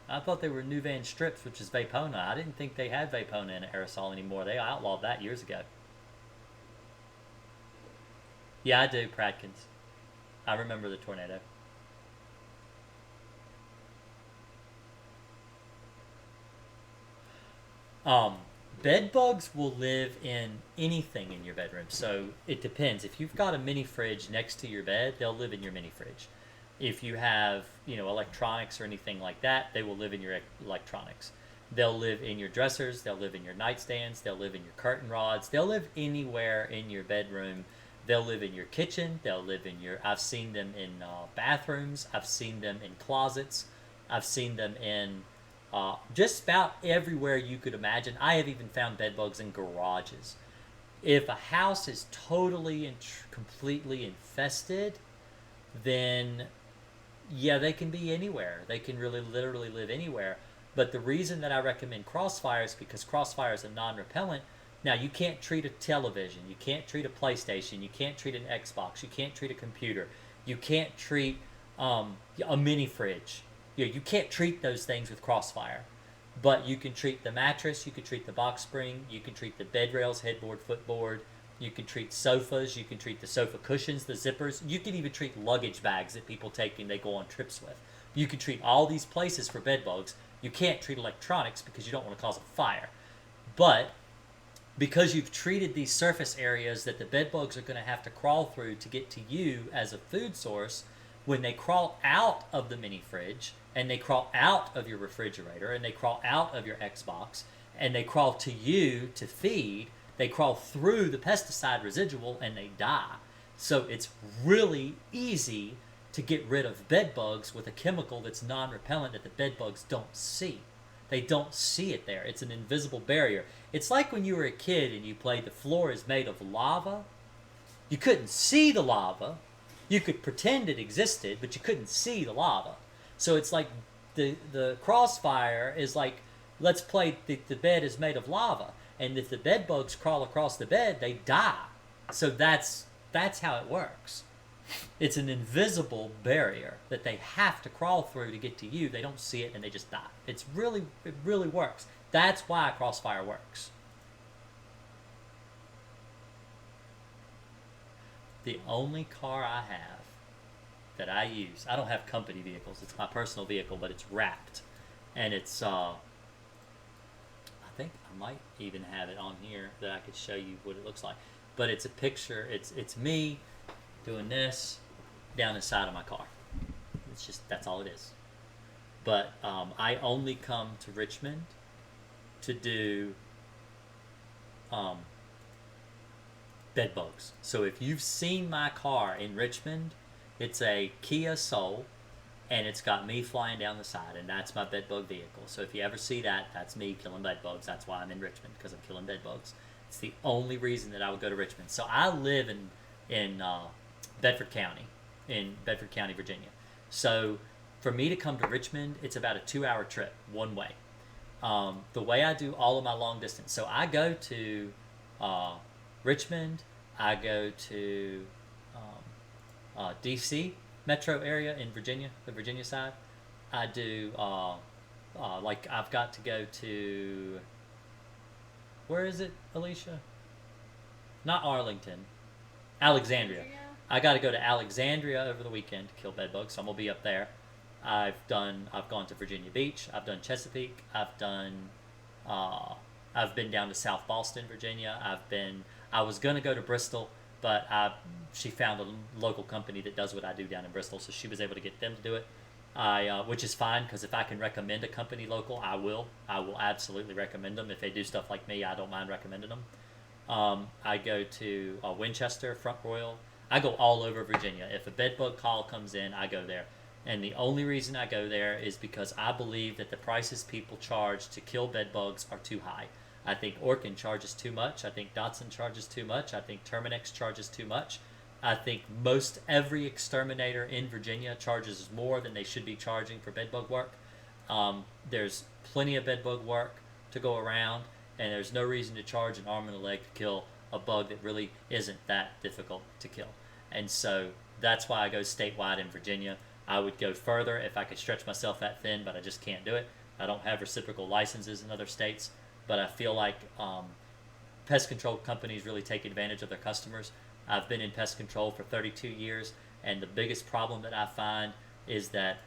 I thought they were New Van strips, which is Vapona. I didn't think they had Vapona in an aerosol anymore. They outlawed that years ago. Yeah, I do, Pradkins. I remember the tornado. Bed bugs will live in anything in your bedroom, so it depends. If you've got a mini fridge next to your bed, they'll live in your mini fridge. If you have, electronics or anything like that, they will live in your electronics. They'll live in your dressers, they'll live in your nightstands, they'll live in your curtain rods, they'll live anywhere in your bedroom. They'll live in your kitchen, I've seen them in bathrooms, I've seen them in closets, I've seen them in just about everywhere you could imagine. I have even found bed bugs in garages. If a house is totally and completely infested, then yeah, they can be anywhere. They can really literally live anywhere. But the reason that I recommend Crossfire is because Crossfire is a non-repellent. Now, you can't treat a television, you can't treat a PlayStation, you can't treat an Xbox, you can't treat a computer, you can't treat a mini fridge. You can't treat those things with Crossfire. But you can treat the mattress, you can treat the box spring, you can treat the bed rails, headboard, footboard, you can treat sofas, you can treat the sofa cushions, the zippers, you can even treat luggage bags that people take and they go on trips with. You can treat all these places for bed bugs. You can't treat electronics because you don't want to cause a fire. But because you've treated these surface areas that the bed bugs are going to have to crawl through to get to you as a food source, when they crawl out of the mini fridge and they crawl out of your refrigerator and they crawl out of your Xbox and they crawl to you to feed, they crawl through the pesticide residual and they die. So it's really easy to get rid of bed bugs with a chemical that's non-repellent that the bed bugs don't see. They don't see it there. It's an invisible barrier. It's like when you were a kid and you played the floor is made of lava. You couldn't see the lava. You could pretend it existed, but you couldn't see the lava. So it's like the Crossfire is like, let's play the bed is made of lava. And if the bed bugs crawl across the bed, they die. So that's how it works. It's an invisible barrier that they have to crawl through to get to you. They don't see it and they just die. It really works. That's why Crossfire works. The only car I have that I use, I don't have company vehicles. It's my personal vehicle, but it's wrapped. And it's, I think I might even have it on here that I could show you what it looks like. But it's a picture, it's me doing this down the side of my car. It's just, that's all it is. But I only come to Richmond to do bed bugs. So if you've seen my car in Richmond, it's a Kia Soul, and it's got me flying down the side, and that's my bed bug vehicle. So if you ever see that, that's me killing bed bugs. That's why I'm in Richmond, because I'm killing bed bugs. It's the only reason that I would go to Richmond. So I live in Bedford County, Virginia. So for me to come to Richmond, it's about a 2-hour trip one way. The way I do all of my long distance, so I go to Richmond, I go to DC metro area in Virginia, the Virginia side. I do like I've got to go to, where is it, Alicia? Not Arlington, Alexandria. I got to go to Alexandria over the weekend to kill bed bugs, so I'm gonna be up there. I've gone to Virginia Beach. I've done Chesapeake. I've been down to South Boston, Virginia. I was gonna go to Bristol, but she found a local company that does what I do down in Bristol, so she was able to get them to do it. Which is fine, because if I can recommend a company local, I will. I will absolutely recommend them. If they do stuff like me, I don't mind recommending them. I go to Winchester, Front Royal. I go all over Virginia. If a bedbug call comes in, I go there. And the only reason I go there is because I believe that the prices people charge to kill bedbugs are too high. I think Orkin charges too much. I think Dotson charges too much. I think Terminex charges too much. I think most every exterminator in Virginia charges more than they should be charging for bedbug work. There's plenty of bedbug work to go around, and there's no reason to charge an arm and a leg to kill a bug that really isn't that difficult to kill. And so that's why I go statewide in Virginia. I would go further if I could stretch myself that thin, but I just can't do it. I don't have reciprocal licenses in other states, but I feel like pest control companies really take advantage of their customers. I've been in pest control for 32 years, and the biggest problem that I find is that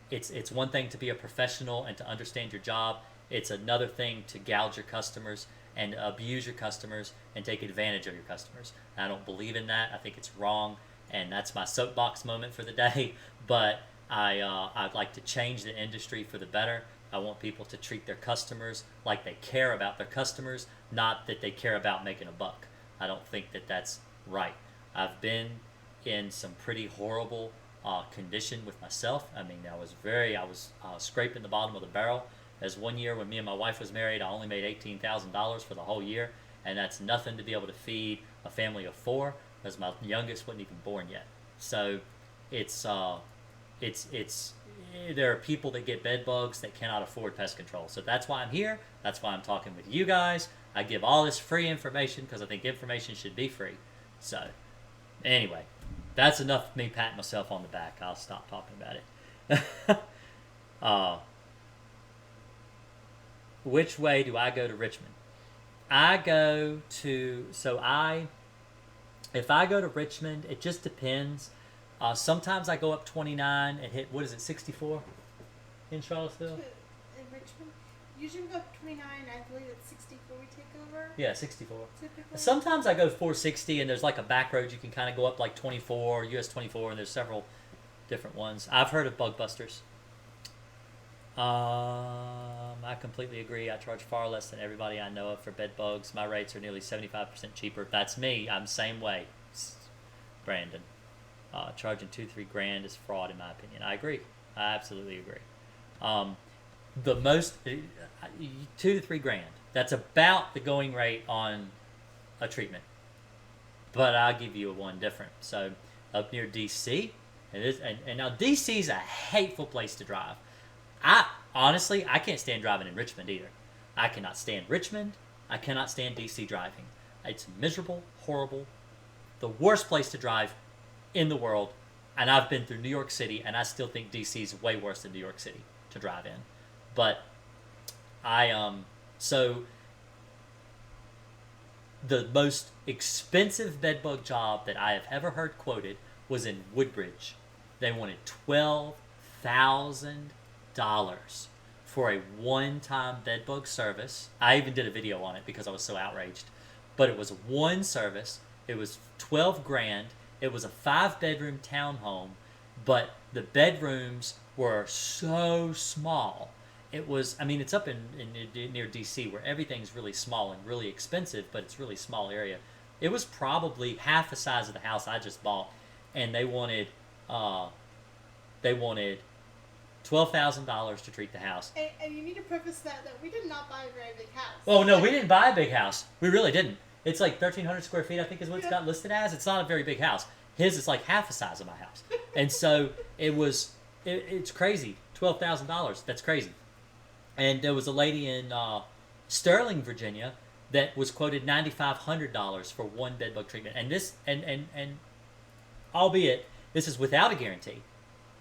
it's one thing to be a professional and to understand your job. It's another thing to gouge your customers and abuse your customers and take advantage of your customers. I don't believe in that. I think it's wrong, and that's my soapbox moment for the day. But I'd like to change the industry for the better. I want people to treat their customers like they care about their customers, not that they care about making a buck. I don't think that that's right. I've been in some pretty horrible condition with myself. I mean, I was scraping the bottom of the barrel. As one year when me and my wife was married, I only made $18,000 for the whole year, and that's nothing to be able to feed a family of 4, because my youngest wasn't even born yet. So it's there are people that get bed bugs that cannot afford pest control. So that's why I'm here. That's why I'm talking with you guys. I give all this free information because I think information should be free. So anyway, that's enough of me patting myself on the back. I'll stop talking about it. Which way do I go to Richmond? If I go to Richmond, it just depends. Sometimes I go up 29 and hit, what is it, 64 in Charlottesville? In Richmond? Usually we go up 29, I believe it's 64 we take over. Yeah, 64. Typically. Sometimes I go 460 and there's like a back road you can kind of go up like 24, US 24, and there's several different ones. I've heard of bug busters. I completely agree. I charge far less than everybody I know of for bed bugs. My rates are nearly 75% cheaper. That's me. I'm the same way, Brandon. Charging $2-3 is fraud in my opinion. I agree. I absolutely agree. The most $2-3 that's about the going rate on a treatment, but I'll give you one different. So up near DC, and now DC is a hateful place to drive. Honestly, I can't stand driving in Richmond either. I cannot stand Richmond. I cannot stand DC driving. It's miserable, horrible, the worst place to drive in the world. And I've been through New York City, and I still think DC is way worse than New York City to drive in. But so the most expensive bedbug job that I have ever heard quoted was in Woodbridge. They wanted $12,000 for a one-time bedbug service. I even did a video on it because I was so outraged. But it was one service. It was $12,000. It was a 5-bedroom townhome, but the bedrooms were so small. It was, I mean, it's up in near DC where everything's really small and really expensive, but it's really small area. It was probably half the size of the house I just bought, and they wanted $12,000 to treat the house. And you need to preface that we did not buy a very big house. Oh no, we didn't buy a big house. We really didn't. It's like 1,300 square feet, I think is what it's got listed as. It's not a very big house. His is like half the size of my house. And so it's crazy. $12,000. That's crazy. And there was a lady in Sterling, Virginia, that was quoted $9,500 for one bedbug treatment. And this, and albeit this is without a guarantee.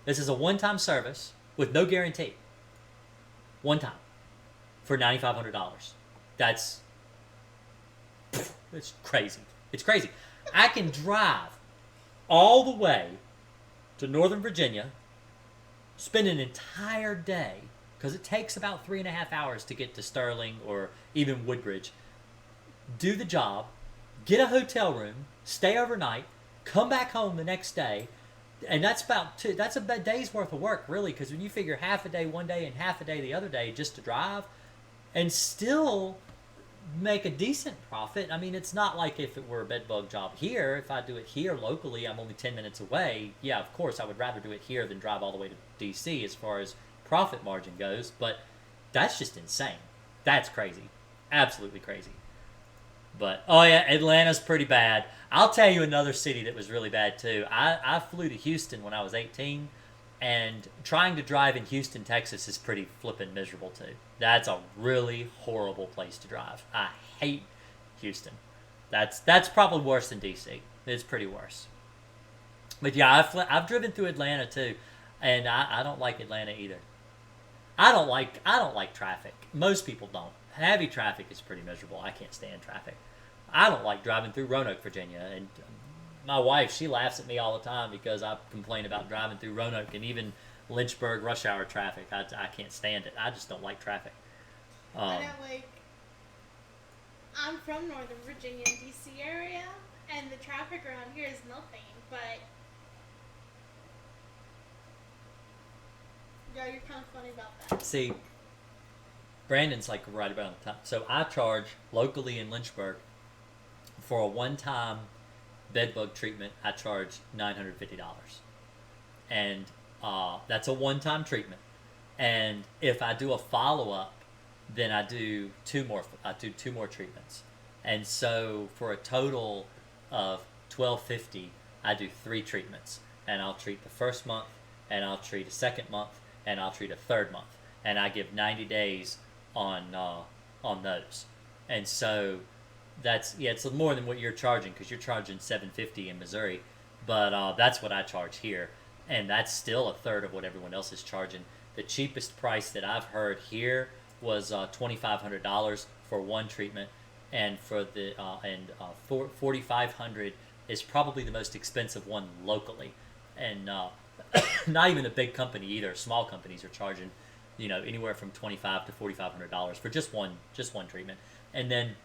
This is a one-time service with no guarantee. One time for $9,500. It's crazy. It's crazy. I can drive all the way to Northern Virginia, spend an entire day, because it takes about 3.5 hours to get to Sterling or even Woodbridge, do the job, get a hotel room, stay overnight, come back home the next day, and that's a day's worth of work, really, because when you figure half a day one day and half a day the other day just to drive, and still make a decent profit. I mean, it's not like if it were a bedbug job here. If I do it here locally, I'm only 10 minutes away. Yeah, of course, I would rather do it here than drive all the way to DC as far as profit margin goes, but that's just insane. That's crazy. Absolutely crazy. But, oh yeah, Atlanta's pretty bad. I'll tell you another city that was really bad too. I flew to Houston when I was 18, and trying to drive in Houston, Texas is pretty flippin' miserable too. That's a really horrible place to drive. I hate Houston. That's probably worse than DC. It's pretty worse. But yeah, I've driven through Atlanta too, and I don't like Atlanta either. I don't like traffic. Most people don't. Heavy traffic is pretty miserable. I can't stand traffic. I don't like driving through Roanoke, Virginia, and my wife, she laughs at me all the time because I complain about driving through Roanoke and even Lynchburg rush hour traffic. I can't stand it. I just don't like traffic. I know, like, I'm from Northern Virginia, D.C. area, and the traffic around here is nothing, but yeah, you're kind of funny about that. See, Brandon's like right about on the top. So I charge locally in Lynchburg for a one-time bedbug treatment. I charge $950, and that's a one-time treatment. And if I do a follow-up, then I do two more treatments. And so for a total of $1,250, I do 3 treatments, and I'll treat the first month, and I'll treat a second month, and I'll treat a third month, and I give 90 days on those. And so it's more than what you're charging, because you're charging $7.50 in Missouri, but that's what I charge here, and that's still a third of what everyone else is charging. The cheapest price that I've heard here was $2,500 for one treatment, and for the $4,500 is probably the most expensive one locally, and not even a big company either. Small companies are charging, anywhere from $2,500 to $4,500 for just one treatment, and then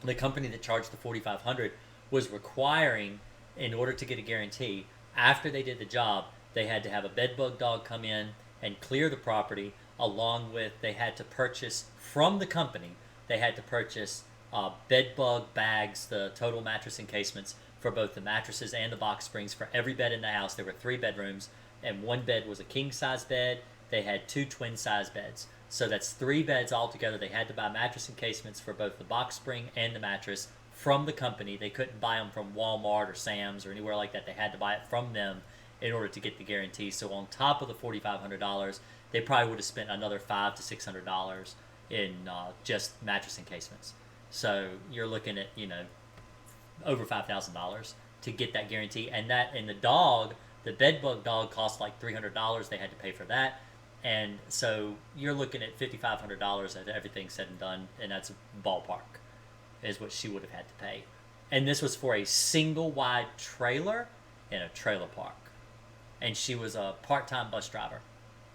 the company that charged the $4,500 was requiring, in order to get a guarantee, after they did the job, they had to have a bedbug dog come in and clear the property, along with they had to purchase from the company. They had to purchase bedbug bags, the total mattress encasements for both the mattresses and the box springs for every bed in the house. There were 3 bedrooms, and one bed was a king size bed. They had 2 twin size beds. So that's 3 beds altogether. They had to buy mattress encasements for both the box spring and the mattress from the company. They couldn't buy them from Walmart or Sam's or anywhere like that. They had to buy it from them in order to get the guarantee. So on top of the $4,500, they probably would have spent another $500 to $600 in just mattress encasements. So you're looking at over $5,000 to get that guarantee, and the bedbug dog cost like $300. They had to pay for that. And so you're looking at $5,500 at everything said and done, and that's ballpark, is what she would have had to pay. And this was for a single wide trailer in a trailer park. And she was a part-time bus driver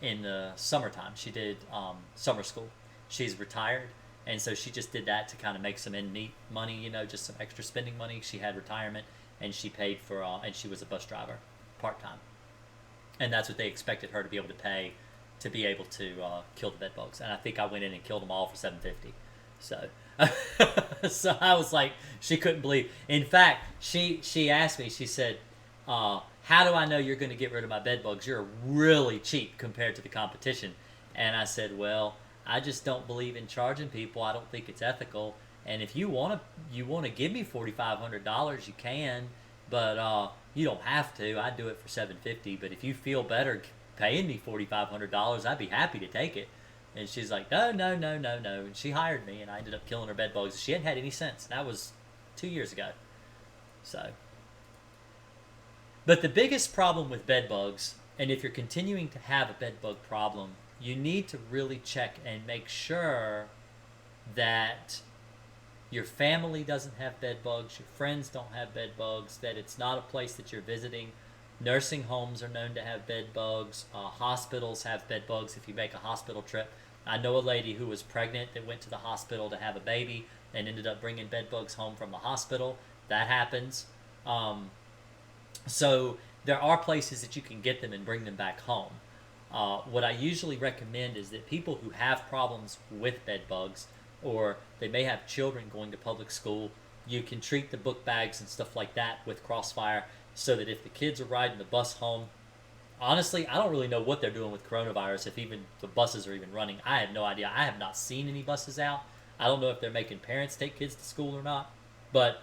in the summertime. She did summer school. She's retired, and so she just did that to kind of make some in-neat money, just some extra spending money. She had retirement, and she paid for, and she was a bus driver part-time. And that's what they expected her to be able to pay to be able to kill the bed bugs. And I think I went in and killed them all for $7.50. So, so I was like, she couldn't believe. In fact, she asked me. She said, "How do I know you're going to get rid of my bed bugs? You're really cheap compared to the competition." And I said, "Well, I just don't believe in charging people. I don't think it's ethical. And if you want to give me $4,500, you can, but you don't have to. I'd do it for $7.50. But if you feel better paying me $4,500, I'd be happy to take it." And she's like, "No, no, no, no, no." And she hired me, and I ended up killing her bed bugs. She hadn't had any since. That was 2 years ago. So, but the biggest problem with bed bugs, and if you're continuing to have a bed bug problem, you need to really check and make sure that your family doesn't have bed bugs, your friends don't have bed bugs, that it's not a place that you're visiting. Nursing homes are known to have bed bugs. Hospitals have bed bugs if you make a hospital trip. I know a lady who was pregnant that went to the hospital to have a baby and ended up bringing bed bugs home from the hospital. That happens. So there are places that you can get them and bring them back home. What I usually recommend is that people who have problems with bed bugs, or they may have children going to public school, you can treat the book bags and stuff like that with Crossfire, so that if the kids are riding the bus home, honestly, I don't really know what they're doing with coronavirus, if even the buses are even running. I have no idea. I have not seen any buses out. I don't know if they're making parents take kids to school or not, but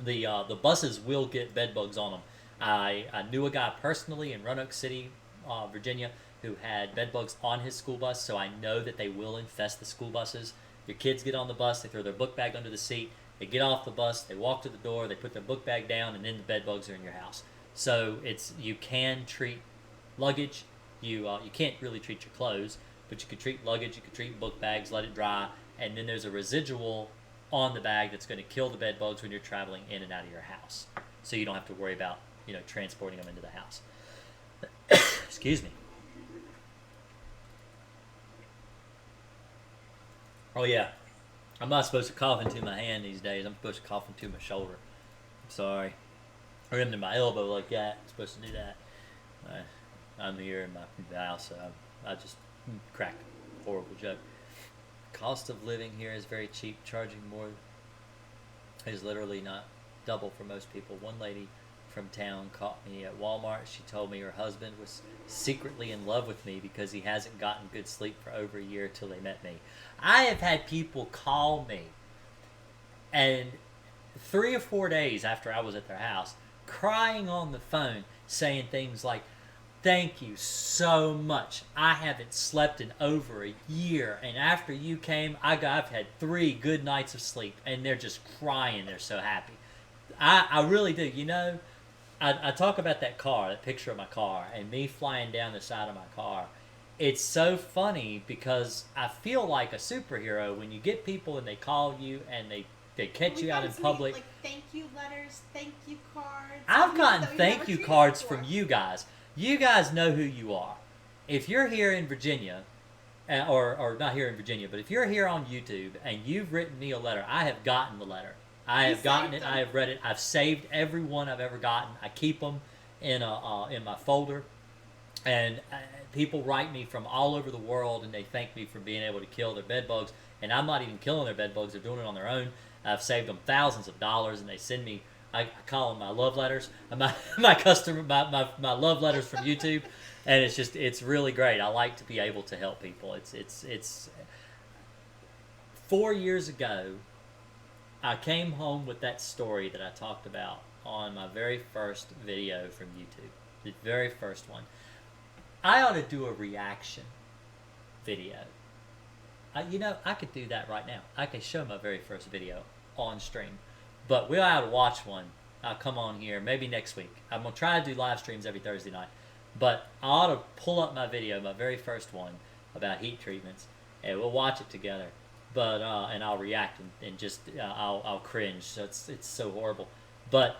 the buses will get bed bugs on them. I knew a guy personally in Roanoke City, Virginia, who had bed bugs on his school bus, so I know that they will infest the school buses. Your kids get on the bus, they throw their book bag under the seat, they get off the bus, they walk to the door, they put their book bag down, and then the bed bugs are in your house. So you can treat luggage. You can't really treat your clothes, but you can treat luggage, you can treat book bags, let it dry, and then there's a residual on the bag that's going to kill the bed bugs when you're traveling in and out of your house. So you don't have to worry about transporting them into the house. Excuse me. Oh yeah, I'm not supposed to cough into my hand these days. I'm supposed to cough into my shoulder. I'm sorry. Or into my elbow like that. I'm supposed to do that. I'm here in my house, so I just cracked a horrible joke. Cost of living here is very cheap. Charging more is literally not double for most people. One lady from town caught me at Walmart. She told me her husband was secretly in love with me because he hasn't gotten good sleep for over a year till they met me. I have had people call me, and 3 or 4 days after I was at their house, crying on the phone, saying things like, Thank you so much. I haven't slept in over a year, and after you came, I've had 3 good nights of sleep, and they're just crying. They're so happy. I really do. You know, I talk about that car, that picture of my car, and me flying down the side of my car. It's so funny because I feel like a superhero when you get people and they call you and they catch you out in public. Like thank you letters, thank you cards. I've gotten thank you cards from you guys. You guys know who you are. If you're here in Virginia, or not here in Virginia, but if you're here on YouTube and you've written me a letter, I have gotten the letter. I have gotten it. I have read it. I've saved every one I've ever gotten. I keep them in my folder, and people write me from all over the world, and they thank me for being able to kill their bed bugs. And I'm not even killing their bed bugs; they're doing it on their own. I've saved them thousands of dollars, and they send me. I call them my love letters, my love letters from YouTube, and it's really great. I like to be able to help people. It's 4 years ago, I came home with that story that I talked about on my very first video from YouTube, the very first one. I ought to do a reaction video. I could do that right now. I could show my very first video on stream. But we ought to watch one. I'll come on here maybe next week. I'm going to try to do live streams every Thursday night. But I ought to pull up my video, my very first one, about heat treatments, and we'll watch it together. But and I'll react and just I'll cringe. So it's so horrible. But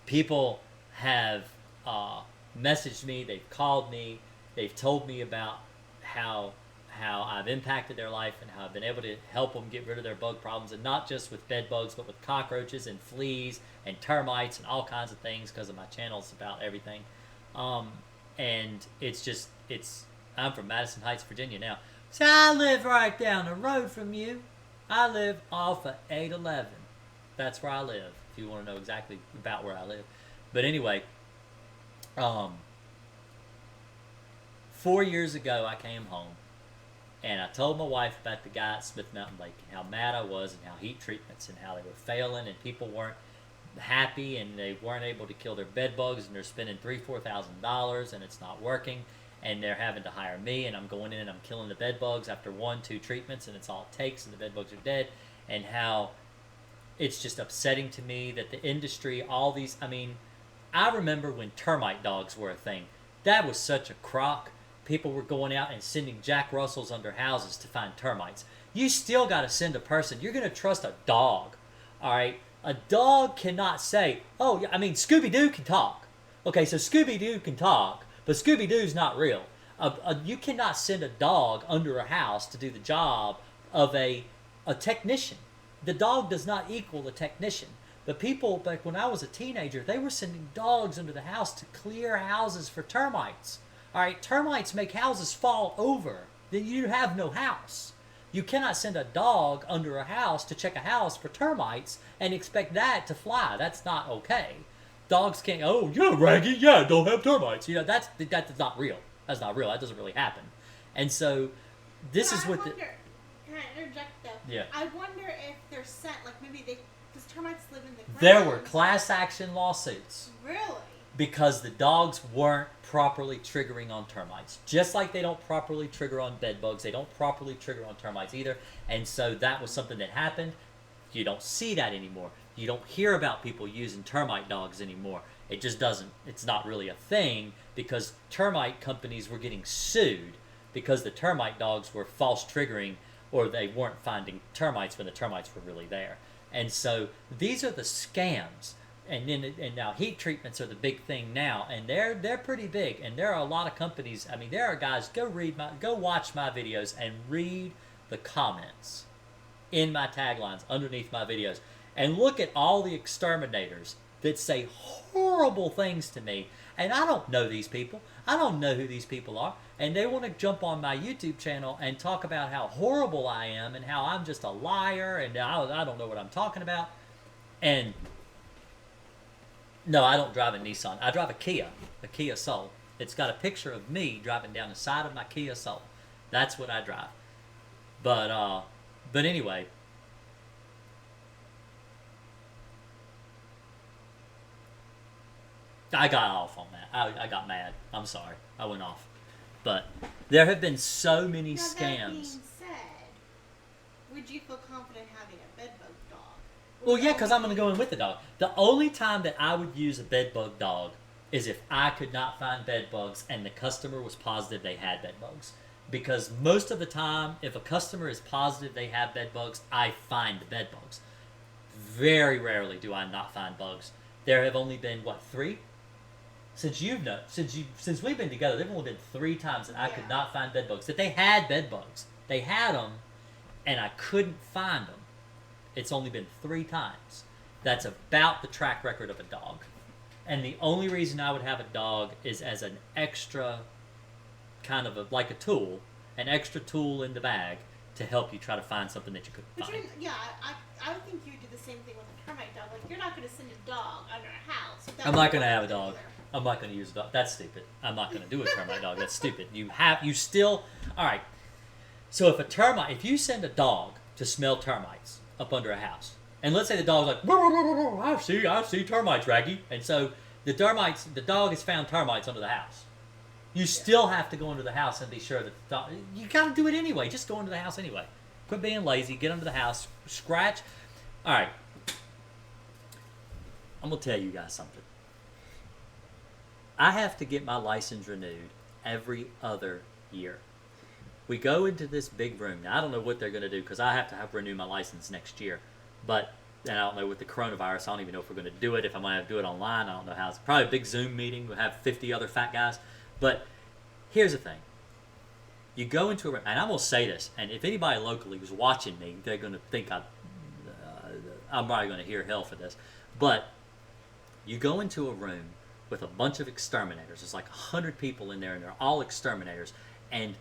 people have messaged me. They've called me. They've told me about how I've impacted their life and how I've been able to help them get rid of their bug problems, and not just with bed bugs, but with cockroaches and fleas and termites and all kinds of things, because of my channel's about everything. And I'm from Madison Heights, Virginia now. So I live right down the road from you. I live off of 811. That's where I live, if you want to know exactly about where I live. But anyway, 4 years ago I came home, and I told my wife about the guy at Smith Mountain Lake and how mad I was, and how heat treatments and how they were failing, and people weren't happy, and they weren't able to kill their bed bugs, and they're spending $3,000-$4,000 and it's not working, and they're having to hire me, and I'm going in and I'm killing the bed bugs after 1-2 treatments, and it's all it takes, and the bed bugs are dead, and how it's just upsetting to me that the industry, all these, I remember when termite dogs were a thing. That was such a crock. People were going out and sending Jack Russells under houses to find termites. You still got to send a person. You're going to trust a dog, all right? A dog cannot say, Scooby-Doo can talk. Okay, so Scooby-Doo can talk, but Scooby-Doo's not real. You cannot send a dog under a house to do the job of a technician. The dog does not equal a technician. But people, back when I was a teenager, they were sending dogs under the house to clear houses for termites. All right, termites make houses fall over. Then you have no house. You cannot send a dog under a house to check a house for termites and expect that to fly. That's not okay. Dogs can't, Raggy, don't have termites. That's not real. That's not real. That doesn't really happen. And so this is what Can I interject though? Yeah. I wonder if they're sent, like maybe because termites live in the ground. There were class action lawsuits. Really? Because the dogs weren't properly triggering on termites. Just like they don't properly trigger on bed bugs, they don't properly trigger on termites either. And so that was something that happened. You don't see that anymore. You don't hear about people using termite dogs anymore. It just doesn't, it's not really a thing, because termite companies were getting sued because the termite dogs were false triggering, or they weren't finding termites when the termites were really there. And so these are the scams. And now heat treatments are the big thing now, and they're pretty big. And there are a lot of companies. There are guys. Go watch my videos and read the comments in my taglines underneath my videos, and look at all the exterminators that say horrible things to me. And I don't know these people. I don't know who these people are, and they want to jump on my YouTube channel and talk about how horrible I am and how I'm just a liar and I don't know what I'm talking about. And no, I don't drive a Nissan. I drive a Kia Soul. It's got a picture of me driving down the side of my Kia Soul. That's what I drive. But anyway. I got off on that. I got mad. I'm sorry. I went off. But there have been so many Now, scams. that being said, would you feel confident having a bedbug dog? Well, yeah, because I'm going to go in with the dog. The only time that I would use a bedbug dog is if I could not find bed bugs and the customer was positive they had bed bugs. Because most of the time, if a customer is positive they have bed bugs, I find the bed bugs. Very rarely do I not find bugs. There have only been, what, 3? Since we've been together, there have only been 3 times that I could not find bed bugs. That they had bed bugs. They had them, and I couldn't find them. It's only been 3 times. That's about the track record of a dog. And the only reason I would have a dog is as an extra kind of like a tool, an extra tool in the bag to help you try to find something that you couldn't find. I would think you would do the same thing with a termite dog. Like, you're not going to send a dog under a house. I'm not going to have a dog. I'm not going to use a dog. That's stupid. I'm not going to do a termite dog. That's stupid. All right. So if you send a dog to smell termites up under a house, and let's say the dog's like, I see termites, Raggy. And so the dog has found termites under the house. You still have to go into the house and be sure that the dog, you got to do it anyway. Just go into the house anyway. Quit being lazy. Get under the house. Scratch. All right. I'm going to tell you guys something. I have to get my license renewed every other year. We go into this big room. Now, I don't know what they're going to do because I have to renew my license next year. But, and I don't know with the coronavirus, I don't even know if we're going to do it. If I'm going to do it online, I don't know how. It's probably a big Zoom meeting. We'll have 50 other fat guys. But here's the thing. You go into a room, and I'm going to say this, and if anybody locally was watching me, they're going to think I'm probably going to hear hell for this. But you go into a room with a bunch of exterminators. There's like 100 people in there, and they're all exterminators. And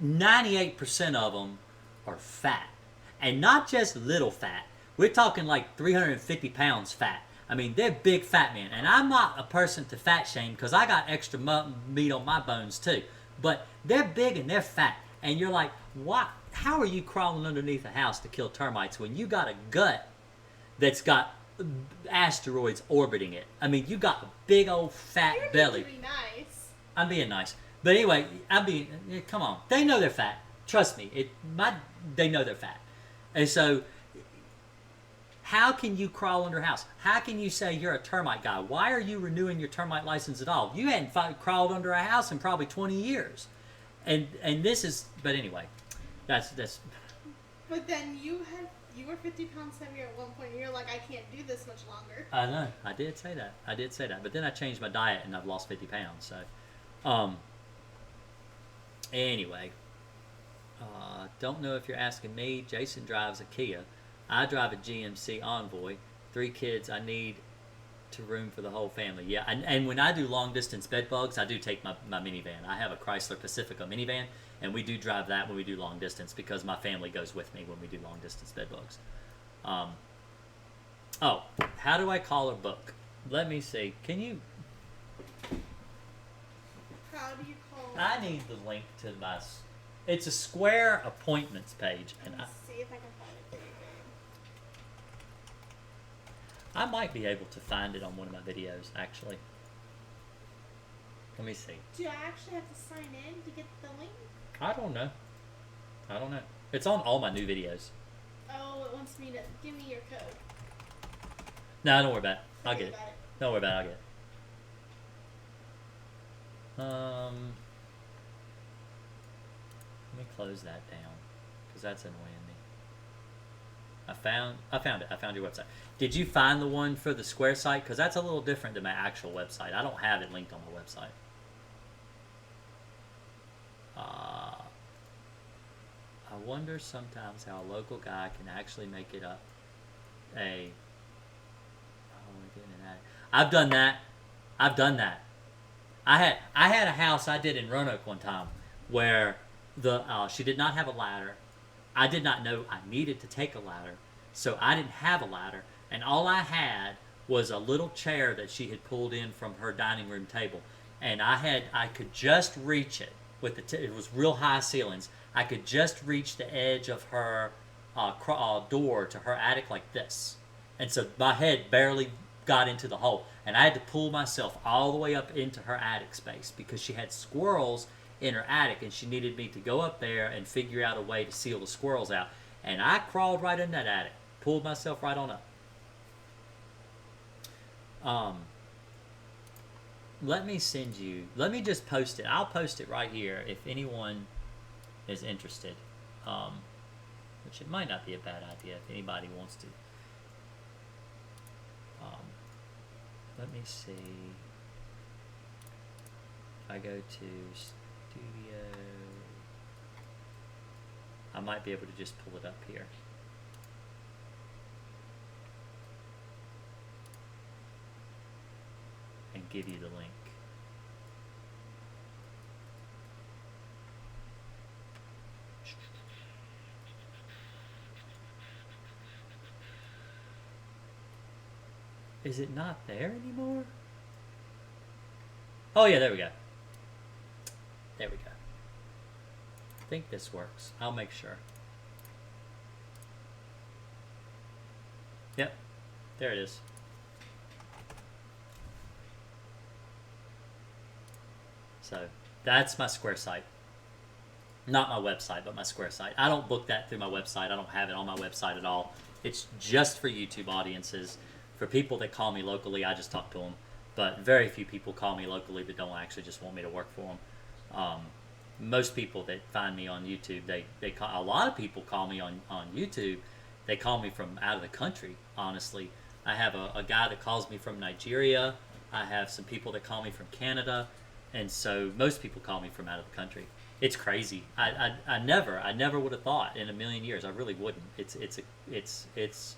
98% of them are fat. And not just little fat. We're talking like 350 pounds fat. I mean, they're big fat men. And I'm not a person to fat shame because I got extra meat on my bones too. But they're big and they're fat. And you're like, what? How are you crawling underneath a house to kill termites when you got a gut that's got asteroids orbiting it? I mean, you got a big old fat belly. Be nice. I'm being nice. But anyway, come on. They know they're fat. Trust me. They know they're fat. And so, how can you crawl under a house? How can you say you're a termite guy? Why are you renewing your termite license at all? You hadn't crawled under a house in probably 20 years. And this is, but anyway, that's. But then you were 50 pounds heavier at one point, and you're like, I can't do this much longer. I know. I did say that. But then I changed my diet, and I've lost 50 pounds. So, anyway, don't know if you're asking me. Jason drives a Kia. I drive a GMC Envoy. 3 kids. I need to room for the whole family. Yeah, and when I do long distance bed bugs, I do take my minivan. I have a Chrysler Pacifica minivan, and we do drive that when we do long distance because my family goes with me when we do long distance bed bugs. How do I call or book? Let me see. Can you? How do you call? I need the link to my. It's a Square appointments page, and Let's see if I can find it. I might be able to find it on one of my videos, actually. Let me see. Do I actually have to sign in to get the link? I don't know. It's on all my new videos. Oh, it wants me to give me your code. No, don't worry about it. I'll Forget get it. about Don't worry about it. I'll get it. Let me close that down because that's annoying me. I found it. I found your website. Did you find the one for the Square site? Because that's a little different than my actual website. I don't have it linked on my website. I wonder sometimes how a local guy can actually make it up. I've done that. I had a house I did in Roanoke one time where she did not have a ladder. I did not know I needed to take a ladder, so I didn't have a ladder, and all I had was a little chair that she had pulled in from her dining room table, and I could just reach it with it was real high ceilings. I could just reach the edge of her door to her attic like this, and so my head barely got into the hole. And I had to pull myself all the way up into her attic space because she had squirrels in her attic, and she needed me to go up there and figure out a way to seal the squirrels out. And I crawled right in that attic, pulled myself right on up. Let me just post it. I'll post it right here if anyone is interested. Which it might not be a bad idea if anybody wants to. Let me see. If I go to Studio, I might be able to just pull it up here. And give you the link. Is it not there anymore? Oh yeah, there we go. There we go. I think this works. I'll make sure. Yep, there it is. So that's my Square site. Not my website, but my Square site. I don't book that through my website. I don't have it on my website at all. It's just for YouTube audiences. For people that call me locally, I just talk to them. But very few people call me locally that don't actually just want me to work for them. Most people that find me on YouTube, they call, a lot of people call me on YouTube. They call me from out of the country, honestly. I have a guy that calls me from Nigeria. I have some people that call me from Canada. And so most people call me from out of the country. It's crazy. I never would have thought in a million years. I really wouldn't. It's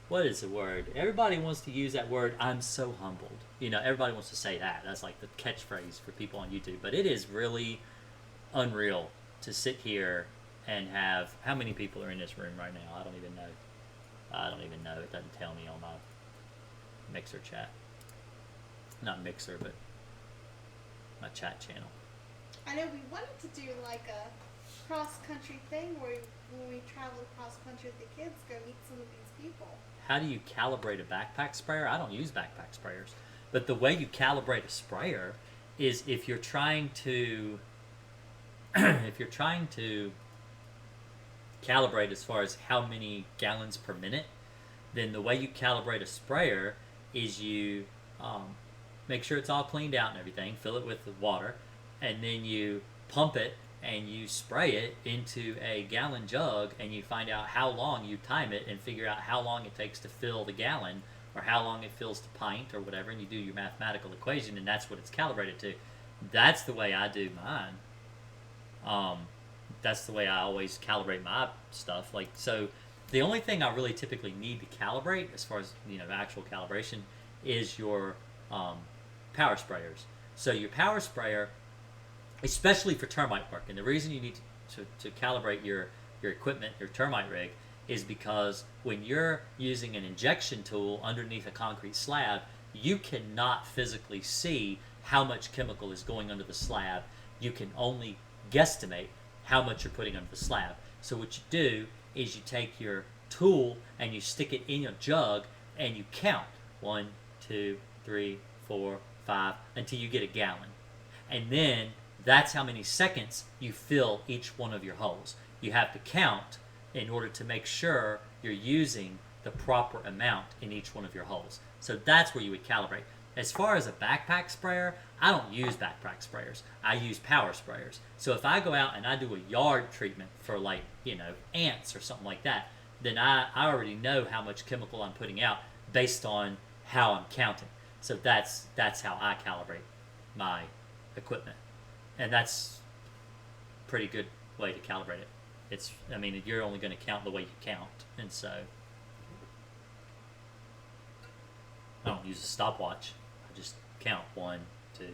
what is the word? Everybody wants to use that word. I'm so humbled. You know, everybody wants to say that. That's like the catchphrase for people on YouTube. But it is really unreal to sit here and have, how many people are in this room right now? I don't even know. It doesn't tell me on my Mixer chat. Not Mixer, but my chat channel. I know we wanted to do like a cross-country thing where when we travel cross-country with the kids, go meet some of these people. How do you calibrate a backpack sprayer? I don't use backpack sprayers. But the way you calibrate a sprayer is if you're trying to calibrate as far as how many gallons per minute, then the way you calibrate a sprayer is you make sure it's all cleaned out and everything, fill it with water, and then you pump it and you spray it into a gallon jug, and you find out how long, you time it and figure out how long it takes to fill the gallon or how long it fills the pint or whatever, and you do your mathematical equation, and that's what it's calibrated to. That's the way I do mine. That's the way I always calibrate my stuff. Like, so the only thing I really typically need to calibrate as far as, actual calibration is your power sprayers. So your power sprayer, especially for termite work, and the reason you need to calibrate your equipment, your termite rig, is because when you're using an injection tool underneath a concrete slab, you cannot physically see how much chemical is going under the slab. You can only guesstimate how much you're putting under the slab. So what you do is you take your tool and you stick it in your jug and you count 1, 2, 3, 4, 5 until you get a gallon. And then that's how many seconds you fill each one of your holes. You have to count in order to make sure you're using the proper amount in each one of your holes. So that's where you would calibrate. As far as a backpack sprayer, I don't use backpack sprayers. I use power sprayers. So if I go out and I do a yard treatment for ants or something like that, then I already know how much chemical I'm putting out based on how I'm counting. So that's how I calibrate my equipment. And that's a pretty good way to calibrate it. You're only going to count the way you count. And so I don't use a stopwatch. I just count 1, 2,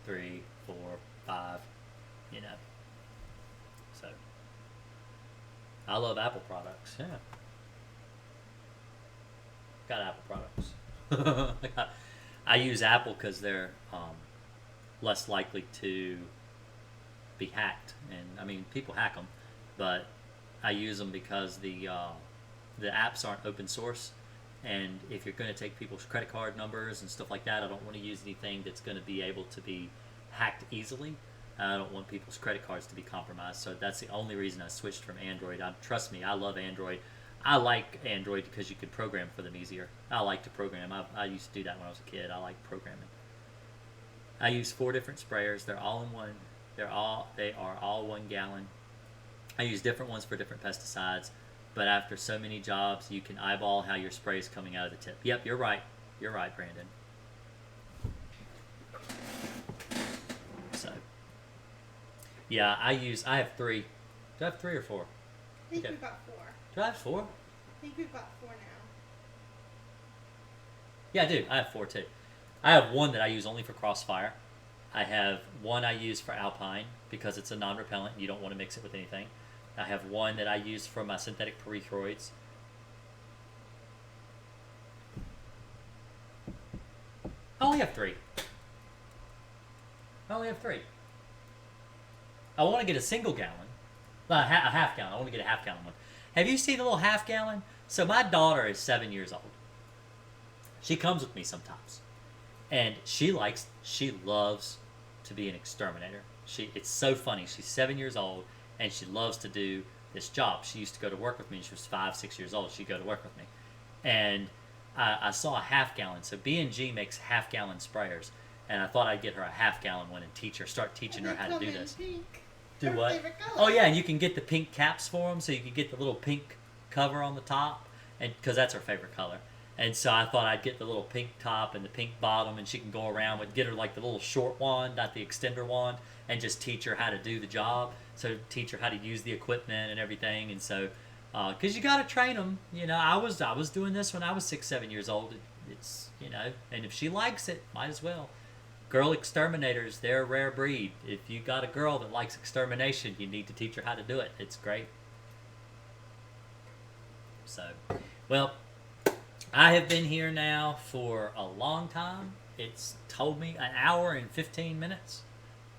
3, 4, 5, So I love Apple products. Yeah. Got Apple products. I use Apple because they're less likely to be hacked. And people hack them, but I use them because the apps aren't open source, And if you're going to take people's credit card numbers and stuff like that, I don't want to use anything that's going to be able to be hacked easily. I don't want people's credit cards to be compromised. So that's the only reason I switched from Android. Trust me, I love Android. I like Android because you can program for them easier. I like to program. I used to do that when I was a kid. I like programming. I use 4 different sprayers. They're all in one. They are all 1 gallon. I use different ones for different pesticides. But after so many jobs, you can eyeball how your spray is coming out of the tip. Yep, you're right. You're right, Brandon. So, yeah, I have 3. Do I have 3 or 4? I think we've got 4. Do I have 4? I think we've got 4 now. Yeah, I do. I have 4 too. I have 1 that I use only for crossfire. I have 1 I use for alpine because it's a non-repellent. You don't want to mix it with anything. I have 1 that I use for my synthetic pyrethroids. I only have 3. I only have 3. I want to get a single gallon. A half gallon. I want to get a half gallon one. Have you seen the little half gallon? So my daughter is 7 years old. She comes with me sometimes. And she loves to be an exterminator. It's so funny. She's 7 years old and she loves to do this job. She used to go to work with me when she was 5, 6 years old. She'd go to work with me. And I saw a half gallon. So B&G makes half gallon sprayers. And I thought I'd get her a half gallon one and start teaching her how to do this. Pink. Do Her what? favorite color. Oh yeah, and you can get the pink caps for them, so you can get the little pink cover on the top, and because that's her favorite color. And so I thought I'd get the little pink top and the pink bottom, and she can go around with get her like the little short wand, not the extender wand, and just teach her how to do the job. So teach her how to use the equipment and everything. And so, because you got to train them. You know, I was doing this when I was 6, 7 years old. It's and if she likes it, might as well. Girl exterminators, they're a rare breed. If you got a girl that likes extermination, you need to teach her how to do it. It's great. So, well, I have been here now for a long time. It's told me an hour and 15 minutes.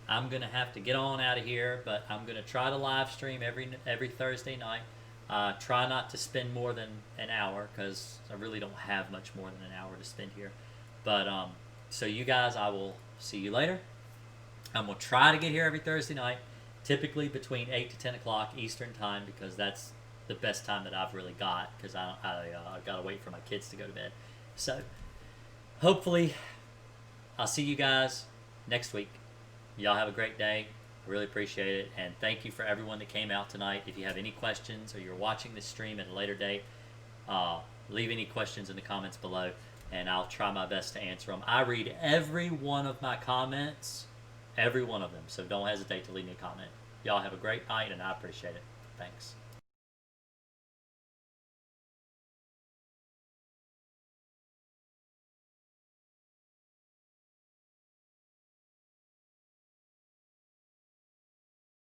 I'm going to have to get on out of here, but I'm going to try to live stream every Thursday night. Try not to spend more than an hour because I really don't have much more than an hour to spend here. But, so you guys, I will see you later. I'm going to try to get here every Thursday night, typically between 8 to 10 o'clock Eastern time because that's the best time that I've really got because I got to wait for my kids to go to bed. So hopefully I'll see you guys next week. Y'all have a great day. I really appreciate it. And thank you for everyone that came out tonight. If you have any questions or you're watching this stream at a later date, leave any questions in the comments below. And I'll try my best to answer them. I read every one of my comments, every one of them. So don't hesitate to leave me a comment. Y'all have a great night, and I appreciate it. Thanks.